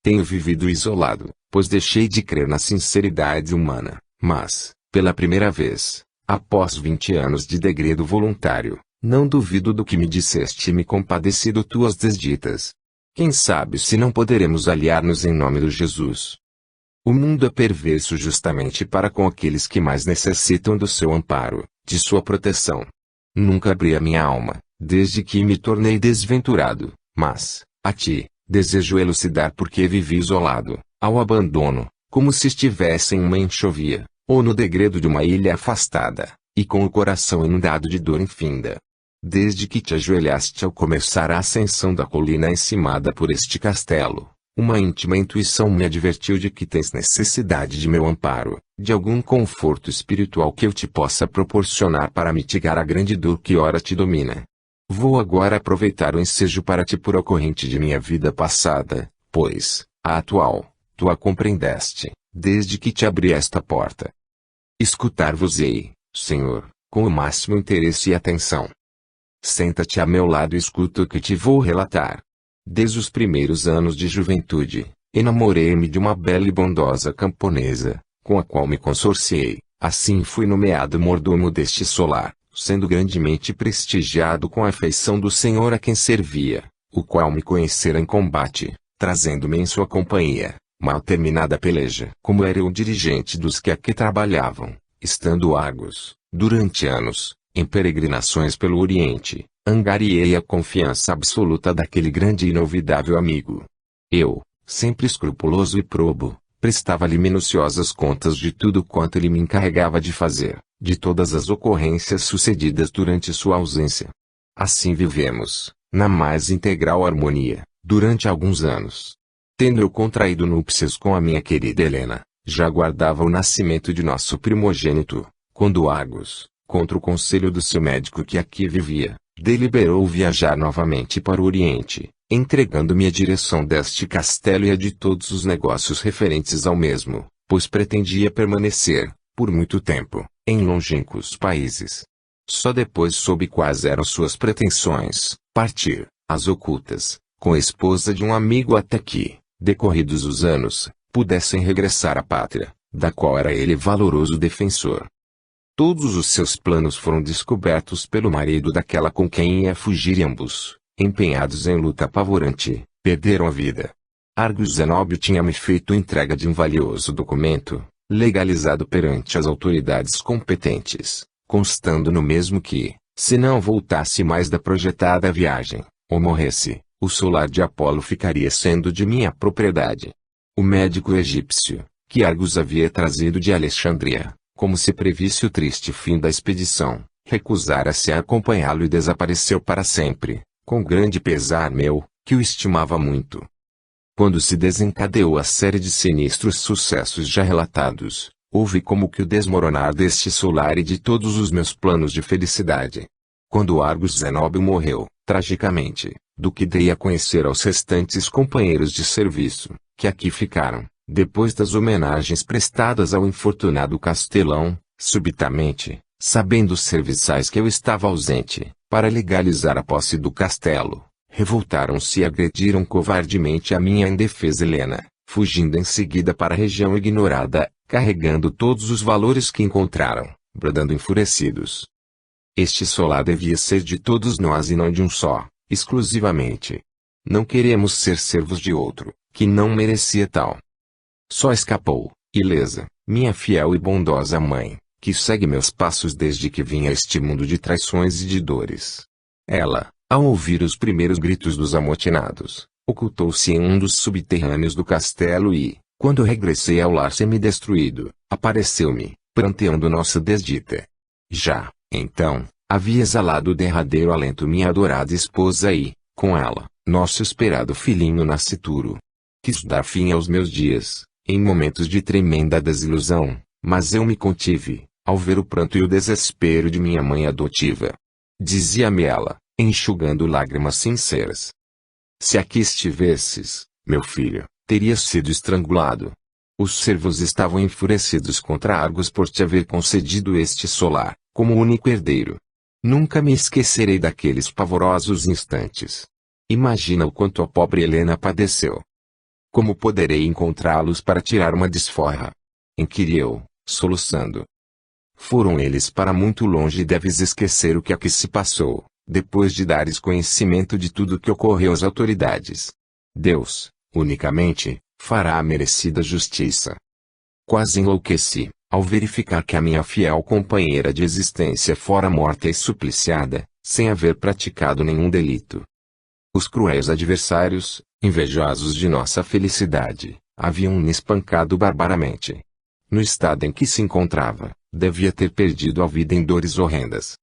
tenho vivido isolado, pois deixei de crer na sinceridade humana, mas, pela primeira vez, após 20 anos de degredo voluntário, não duvido do que me disseste e me compadecido tuas desditas. Quem sabe se não poderemos aliar-nos em nome de Jesus. O mundo é perverso justamente para com aqueles que mais necessitam do seu amparo, de sua proteção. Nunca abri a minha alma, desde que me tornei desventurado, mas, a ti, desejo elucidar por que vivi isolado, ao abandono, como se estivesse em uma enxovia, ou no degredo de uma ilha afastada, e com o coração inundado de dor infinda. Desde que te ajoelhaste ao começar a ascensão da colina encimada por este castelo, uma íntima intuição me advertiu de que tens necessidade de meu amparo, de algum conforto espiritual que eu te possa proporcionar para mitigar a grande dor que ora te domina. Vou agora aproveitar o ensejo para ti por ocorrente de minha vida passada, pois, a atual, tu a compreendeste, desde que te abri esta porta. Escutar-vos-ei, Senhor, com o máximo interesse e atenção. Senta-te a meu lado e escuta o que te vou relatar. Desde os primeiros anos de juventude, enamorei-me de uma bela e bondosa camponesa, com a qual me consorciei. Assim fui nomeado mordomo deste solar, sendo grandemente prestigiado com a afeição do senhor a quem servia, o qual me conhecera em combate, trazendo-me em sua companhia, mal terminada a peleja. Como era eu dirigente dos que aqui trabalhavam, estando Argos, durante anos, em peregrinações pelo Oriente, angariei a confiança absoluta daquele grande e inolvidável amigo. Eu, sempre escrupuloso e probo, prestava-lhe minuciosas contas de tudo quanto ele me encarregava de fazer, de todas as ocorrências sucedidas durante sua ausência. Assim vivemos, na mais integral harmonia, durante alguns anos. Tendo eu contraído núpcias com a minha querida Helena, já aguardava o nascimento de nosso primogênito, quando Argos, contra o conselho do seu médico que aqui vivia, deliberou viajar novamente para o Oriente, entregando-me a direção deste castelo e a de todos os negócios referentes ao mesmo, pois pretendia permanecer, por muito tempo, em longínquos países. Só depois soube quais eram suas pretensões, partir, às ocultas, com a esposa de um amigo até que, decorridos os anos, pudessem regressar à pátria, da qual era ele valoroso defensor. Todos os seus planos foram descobertos pelo marido daquela com quem ia fugir e ambos, empenhados em luta apavorante, perderam a vida. Argos Zenóbio tinha-me feito entrega de um valioso documento, legalizado perante as autoridades competentes, constando no mesmo que, se não voltasse mais da projetada viagem, ou morresse, o solar de Apolo ficaria sendo de minha propriedade. O médico egípcio, que Argos havia trazido de Alexandria, como se previsse o triste fim da expedição, recusara-se a acompanhá-lo e desapareceu para sempre, com grande pesar meu, que o estimava muito. Quando se desencadeou a série de sinistros sucessos já relatados, houve como que o desmoronar deste solar e de todos os meus planos de felicidade. Quando Argos Zenóbio morreu, tragicamente, do que dei a conhecer aos restantes companheiros de serviço, que aqui ficaram, depois das homenagens prestadas ao infortunado Castelão, subitamente, sabendo os serviçais que eu estava ausente, para legalizar a posse do castelo, revoltaram-se e agrediram covardemente a minha indefesa Helena, fugindo em seguida para a região ignorada, carregando todos os valores que encontraram, bradando enfurecidos. Este solar devia ser de todos nós e não de um só, exclusivamente. Não queremos ser servos de outro, que não merecia tal. Só escapou, ilesa, minha fiel e bondosa mãe, que segue meus passos desde que vim a este mundo de traições e de dores. Ela, ao ouvir os primeiros gritos dos amotinados, ocultou-se em um dos subterrâneos do castelo e, quando regressei ao lar semidestruído, apareceu-me, pranteando nossa desdita. Já, então, havia exalado o derradeiro alento minha adorada esposa e, com ela, nosso esperado filhinho nascituro. Quis dar fim aos meus dias, em momentos de tremenda desilusão, mas eu me contive, ao ver o pranto e o desespero de minha mãe adotiva. Dizia-me ela, enxugando lágrimas sinceras: se aqui estivesses, meu filho, terias sido estrangulado. Os servos estavam enfurecidos contra Argos por te haver concedido este solar, como único herdeiro. Nunca me esquecerei daqueles pavorosos instantes. Imagina o quanto a pobre Helena padeceu. Como poderei encontrá-los para tirar uma desforra? Inquiri eu, soluçando. Foram eles para muito longe e deves esquecer o que aqui se passou, depois de dares conhecimento de tudo que ocorreu às autoridades. Deus, unicamente, fará a merecida justiça. Quase enlouqueci, ao verificar que a minha fiel companheira de existência fora morta e supliciada, sem haver praticado nenhum delito. Os cruéis adversários, invejosos de nossa felicidade, haviam-me espancado barbaramente. No estado em que se encontrava, devia ter perdido a vida em dores horrendas.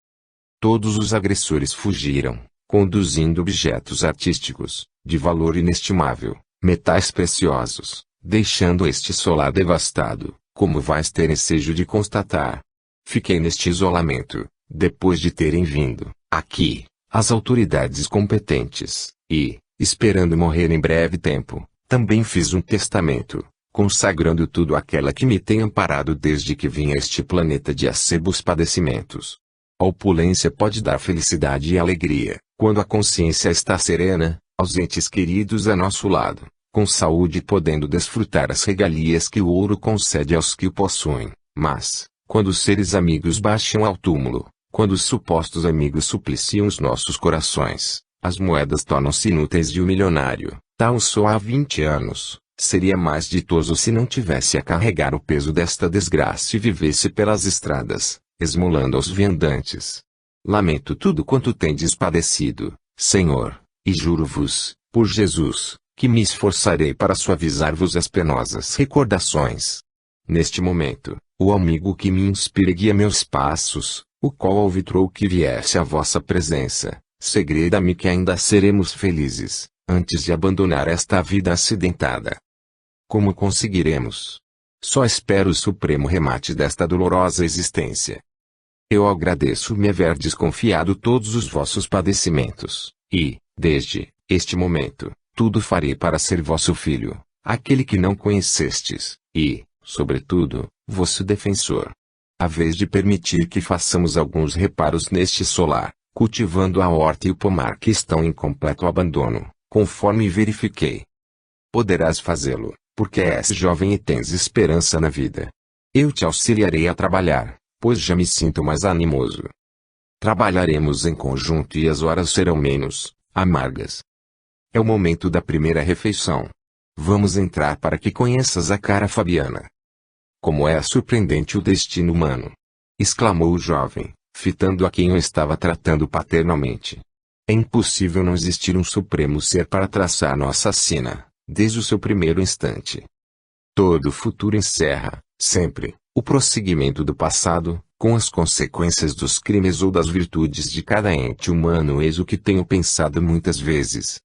Todos os agressores fugiram, conduzindo objetos artísticos, de valor inestimável, metais preciosos, deixando este solar devastado, como vais ter ensejo de constatar. Fiquei neste isolamento, depois de terem vindo, aqui, as autoridades competentes, e, esperando morrer em breve tempo, também fiz um testamento, consagrando tudo àquela que me tem amparado desde que vim a este planeta de acerbos padecimentos. A opulência pode dar felicidade e alegria, quando a consciência está serena, aos entes queridos a nosso lado, com saúde podendo desfrutar as regalias que o ouro concede aos que o possuem, mas, quando os seres amigos baixam ao túmulo, quando os supostos amigos supliciam os nossos corações, as moedas tornam-se inúteis e o milionário, tal só há 20 anos, seria mais ditoso se não tivesse a carregar o peso desta desgraça e vivesse pelas estradas, esmolando aos viandantes. Lamento tudo quanto tendes padecido, Senhor, e juro-vos, por Jesus, que me esforçarei para suavizar-vos as penosas recordações. Neste momento, o amigo que me inspira guia meus passos, o qual alvitrou que viesse à vossa presença, segreda-me que ainda seremos felizes, antes de abandonar esta vida acidentada. Como conseguiremos? Só espero o supremo remate desta dolorosa existência. Eu agradeço-me haver desconfiado todos os vossos padecimentos, e, desde este momento, tudo farei para ser vosso filho, aquele que não conhecestes, e, sobretudo, vosso defensor. A vez de permitir que façamos alguns reparos neste solar, cultivando a horta e o pomar que estão em completo abandono, conforme verifiquei. Poderás fazê-lo, porque és jovem e tens esperança na vida. Eu te auxiliarei a trabalhar, pois já me sinto mais animoso. Trabalharemos em conjunto e as horas serão menos amargas. É o momento da primeira refeição. Vamos entrar para que conheças a cara Fabiana. Como é surpreendente o destino humano! Exclamou o jovem, fitando a quem eu estava tratando paternalmente. É impossível não existir um supremo ser para traçar nossa sina, desde o seu primeiro instante. Todo o futuro encerra, sempre, o prosseguimento do passado, com as consequências dos crimes ou das virtudes de cada ente humano. Eis o que tenho pensado muitas vezes.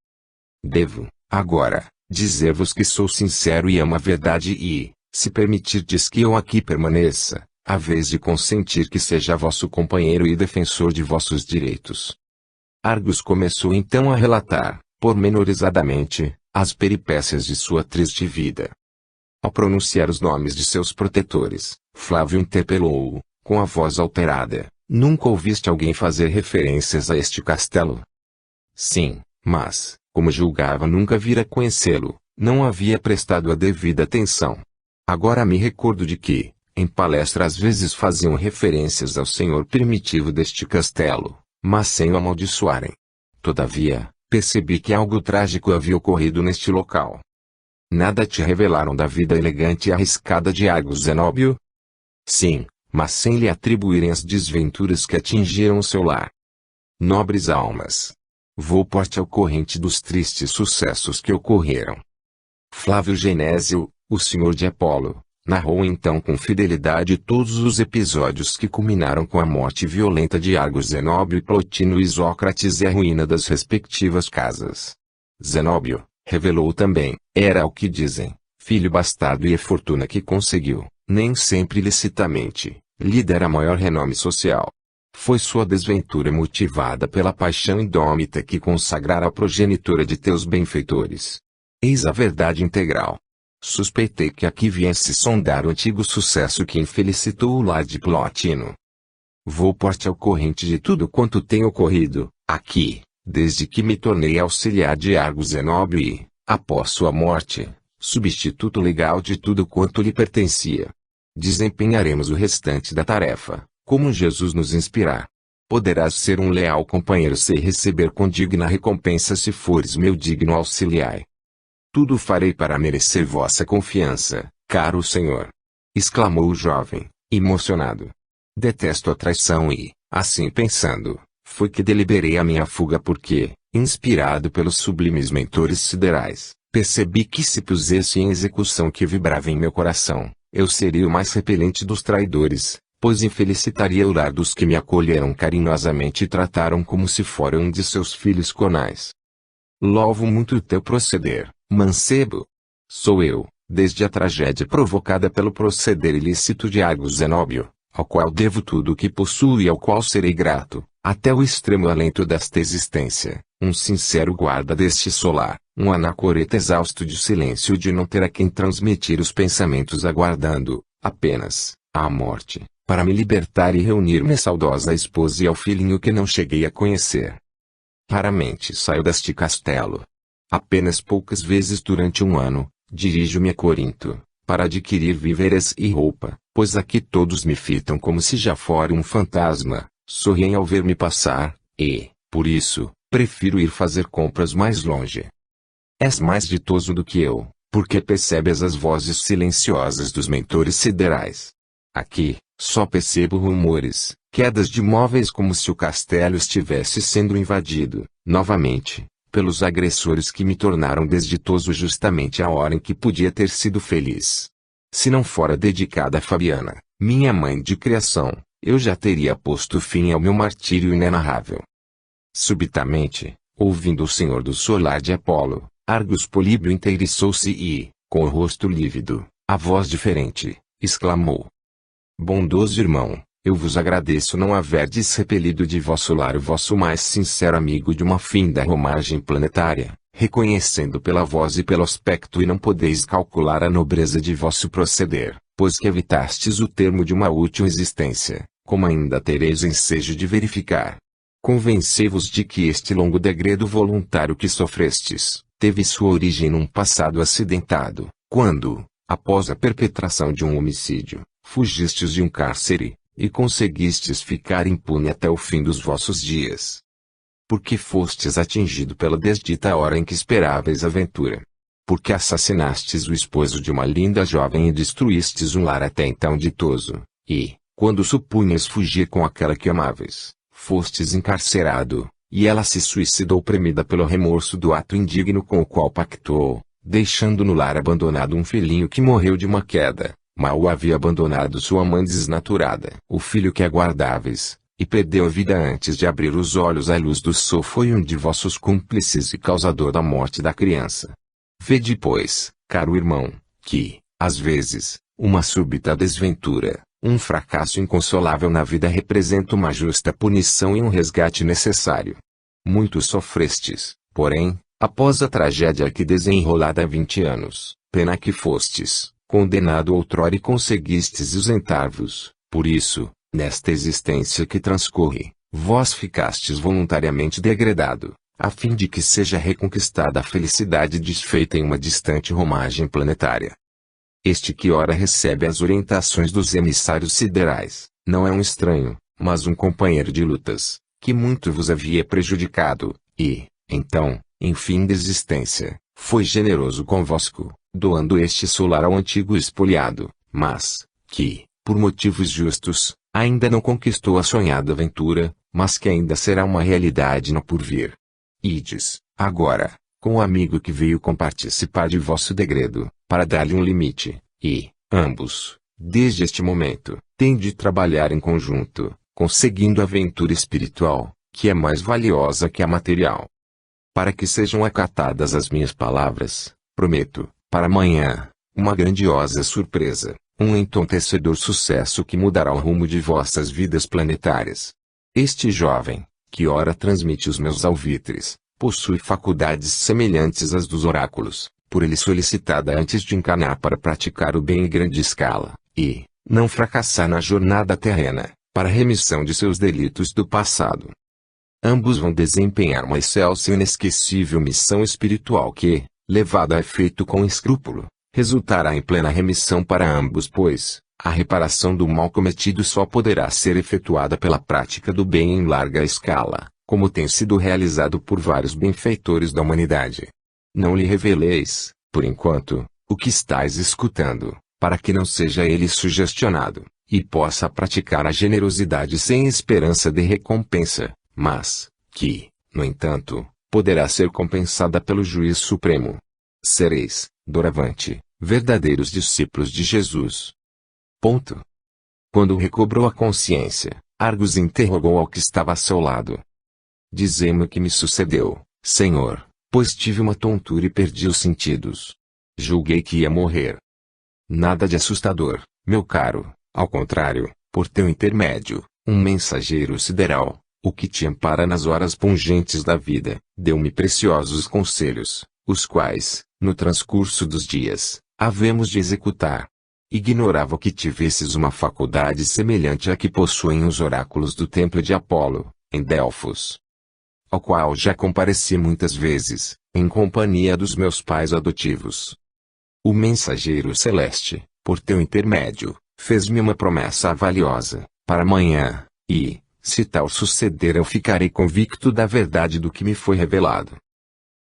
Devo, agora, dizer-vos que sou sincero e amo a verdade e, se permitirdes que eu aqui permaneça, haveis de consentir que seja vosso companheiro e defensor de vossos direitos. Argos começou então a relatar, pormenorizadamente, as peripécias de sua triste vida. Ao pronunciar os nomes de seus protetores, Flávio interpelou-o, com a voz alterada: nunca ouviste alguém fazer referências a este castelo? Sim, mas, como julgava nunca vir a conhecê-lo, não havia prestado a devida atenção. Agora me recordo de que, em palestra às vezes faziam referências ao senhor primitivo deste castelo, mas sem o amaldiçoarem. Todavia, percebi que algo trágico havia ocorrido neste local. Nada te revelaram da vida elegante e arriscada de Argos Zenóbio? Sim, mas sem lhe atribuírem as desventuras que atingiram o seu lar. Nobres almas! Vou pôr-te ao corrente dos tristes sucessos que ocorreram. Flávio Genésio, o senhor de Apolo, narrou então com fidelidade todos os episódios que culminaram com a morte violenta de Argos Zenóbio e Plotino e Isócrates e a ruína das respectivas casas. Zenóbio, revelou também, era o que dizem, filho bastardo e a fortuna que conseguiu, nem sempre licitamente, lhe dera maior renome social. Foi sua desventura motivada pela paixão indômita que consagrara a progenitora de teus benfeitores. Eis a verdade integral. Suspeitei que aqui viesse sondar o antigo sucesso que infelicitou o lar de Plotino. Vou pôr-te ao corrente de tudo quanto tem ocorrido, aqui, desde que me tornei auxiliar de Argos Zenóbio e, após sua morte, substituto legal de tudo quanto lhe pertencia. Desempenharemos o restante da tarefa, como Jesus nos inspirar. Poderás ser um leal companheiro se receber com digna recompensa se fores meu digno auxiliar. Tudo farei para merecer vossa confiança, caro Senhor. Exclamou o jovem, emocionado. Detesto a traição e, assim pensando, foi que deliberei a minha fuga porque, inspirado pelos sublimes mentores siderais, percebi que se pusesse em execução o que vibrava em meu coração, eu seria o mais repelente dos traidores, pois infelicitaria o lar dos que me acolheram carinhosamente e trataram como se fora um de seus filhos conais. Louvo muito o teu proceder, mancebo. Sou eu, desde a tragédia provocada pelo proceder ilícito de Argos Zenóbio, ao qual devo tudo o que possuo e ao qual serei grato, até o extremo alento desta existência, um sincero guarda deste solar, um anacoreta exausto de silêncio de não ter a quem transmitir os pensamentos aguardando, apenas, a morte, para me libertar e reunir-me à saudosa esposa e ao filhinho que não cheguei a conhecer. Raramente saio deste castelo. Apenas poucas vezes durante um ano, dirijo-me a Corinto, para adquirir víveres e roupa, pois aqui todos me fitam como se já fora um fantasma, sorriem ao ver-me passar, e, por isso, prefiro ir fazer compras mais longe. És mais ditoso do que eu, porque percebes as vozes silenciosas dos mentores siderais. Aqui, só percebo rumores, quedas de móveis como se o castelo estivesse sendo invadido, novamente, pelos agressores que me tornaram desditoso justamente a hora em que podia ter sido feliz. Se não fora dedicada a Fabiana, minha mãe de criação, eu já teria posto fim ao meu martírio inenarrável. Subitamente, ouvindo o senhor do solar de Apolo, Argos Políbio inteiriçou-se e, com o rosto lívido, a voz diferente, exclamou: bondoso irmão, eu vos agradeço não haverdes repelido de vosso lar o vosso mais sincero amigo de uma finda romagem planetária, reconhecendo pela voz e pelo aspecto e não podeis calcular a nobreza de vosso proceder, pois que evitastes o termo de uma útil existência, como ainda tereis ensejo de verificar. Convencei-vos de que este longo degredo voluntário que sofrestes, teve sua origem num passado acidentado, quando, após a perpetração de um homicídio, fugistes de um cárcere, e conseguistes ficar impune até o fim dos vossos dias. Porque fostes atingido pela desdita hora em que esperáveis a ventura. Porque assassinastes o esposo de uma linda jovem e destruístes um lar até então ditoso, e, quando supunhas fugir com aquela que amáveis, fostes encarcerado, e ela se suicidou premida pelo remorso do ato indigno com o qual pactuou, deixando no lar abandonado um filhinho que morreu de uma queda. Mal havia abandonado sua mãe desnaturada. O filho que aguardáveis, e perdeu a vida antes de abrir os olhos à luz do sol foi um de vossos cúmplices e causador da morte da criança. Vede pois, caro irmão, que, às vezes, uma súbita desventura, um fracasso inconsolável na vida representa uma justa punição e um resgate necessário. muito sofrestes, porém, após a tragédia que desenrolada há 20 anos, pena que fostes condenado outrora e conseguistes isentar-vos. Por isso, nesta existência que transcorre, vós ficastes voluntariamente degradado, a fim de que seja reconquistada a felicidade desfeita em uma distante romagem planetária. Este que ora recebe as orientações dos emissários siderais, não é um estranho, mas um companheiro de lutas, que muito vos havia prejudicado, e, então, em fim da existência, foi generoso convosco, doando este solar ao antigo espoliado, mas, que, por motivos justos, ainda não conquistou a sonhada aventura, mas que ainda será uma realidade no porvir. Ides, agora, com o amigo que veio comparticipar de vosso degredo, para dar-lhe um limite, e, ambos, desde este momento, têm de trabalhar em conjunto, conseguindo a aventura espiritual, que é mais valiosa que a material. Para que sejam acatadas as minhas palavras, prometo, para amanhã, uma grandiosa surpresa, um entontecedor sucesso que mudará o rumo de vossas vidas planetárias. Este jovem, que ora transmite os meus alvitres, possui faculdades semelhantes às dos oráculos, por ele solicitada antes de encarnar para praticar o bem em grande escala, e, não fracassar na jornada terrena, para a remissão de seus delitos do passado. Ambos vão desempenhar uma excelsa e inesquecível missão espiritual que, levada a efeito com escrúpulo, resultará em plena remissão para ambos, pois, a reparação do mal cometido só poderá ser efetuada pela prática do bem em larga escala, como tem sido realizado por vários benfeitores da humanidade. Não lhe reveleis, por enquanto, o que estáis escutando, para que não seja ele sugestionado, e possa praticar a generosidade sem esperança de recompensa, mas, que, no entanto, poderá ser compensada pelo juiz supremo. Sereis, doravante, verdadeiros discípulos de Jesus. Ponto. Quando recobrou a consciência, Argus interrogou ao que estava a seu lado. Dizei-me o que me sucedeu, Senhor, pois tive uma tontura e perdi os sentidos. Julguei que ia morrer. Nada de assustador, meu caro, ao contrário, por teu intermédio, um mensageiro sideral, o que te ampara nas horas pungentes da vida, deu-me preciosos conselhos, os quais, no transcurso dos dias, havemos de executar. Ignorava que tivesses uma faculdade semelhante à que possuem os oráculos do templo de Apolo, em Delfos, ao qual já compareci muitas vezes, em companhia dos meus pais adotivos. O mensageiro celeste, por teu intermédio, fez-me uma promessa valiosa, para amanhã, e, se tal suceder, eu ficarei convicto da verdade do que me foi revelado.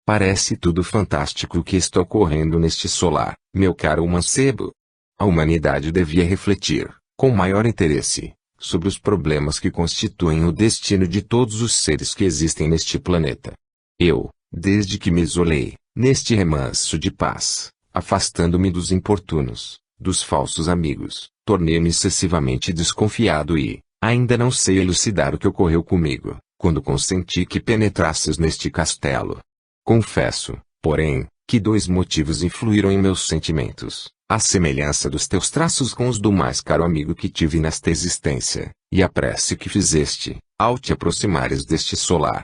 Parece tudo fantástico o que está ocorrendo neste solar, meu caro mancebo. A humanidade devia refletir, com maior interesse, sobre os problemas que constituem o destino de todos os seres que existem neste planeta. Eu, desde que me isolei, neste remanso de paz, afastando-me dos importunos, dos falsos amigos, tornei-me excessivamente desconfiado e, ainda não sei elucidar o que ocorreu comigo, quando consenti que penetrasses neste castelo. Confesso, porém, que dois motivos influíram em meus sentimentos, a semelhança dos teus traços com os do mais caro amigo que tive nesta existência, e a prece que fizeste, ao te aproximares deste solar.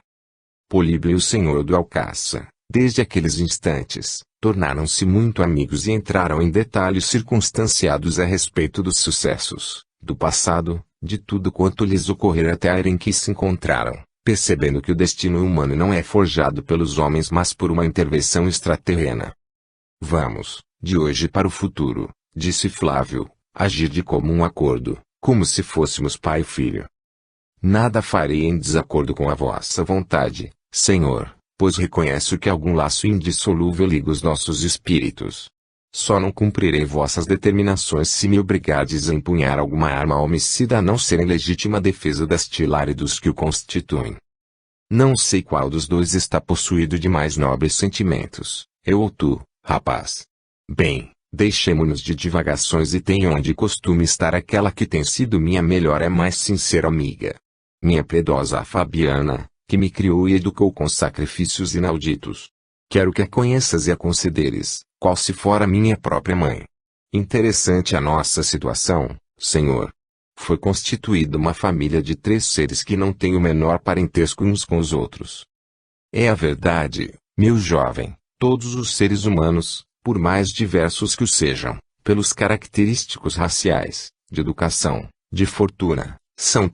Políbio e o senhor do Alcaça, desde aqueles instantes, tornaram-se muito amigos e entraram em detalhes circunstanciados a respeito dos sucessos, do passado, de tudo quanto lhes ocorrera até a era em que se encontraram, percebendo que o destino humano não é forjado pelos homens mas por uma intervenção extraterrena. Vamos, de hoje para o futuro, disse Flávio, agir de comum acordo, como se fôssemos pai e filho. Nada farei em desacordo com a vossa vontade, Senhor, pois reconheço que algum laço indissolúvel liga os nossos espíritos. Só não cumprirei vossas determinações se me obrigardes a empunhar alguma arma homicida a não ser em legítima defesa das Tilari e dos que o constituem. Não sei qual dos dois está possuído de mais nobres sentimentos, eu ou tu, rapaz. Bem, deixemo-nos de divagações e tenha onde costume estar aquela que tem sido minha melhor e mais sincera amiga. Minha piedosa Fabiana, que me criou e educou com sacrifícios inauditos. Quero que a conheças e a consideres, qual se fora minha própria mãe. Interessante a nossa situação, Senhor. Foi constituída uma família de 3 seres que não têm o menor parentesco uns com os outros. É a verdade, meu jovem, todos os seres humanos, por mais diversos que o sejam, pelos característicos raciais, de educação, de fortuna, são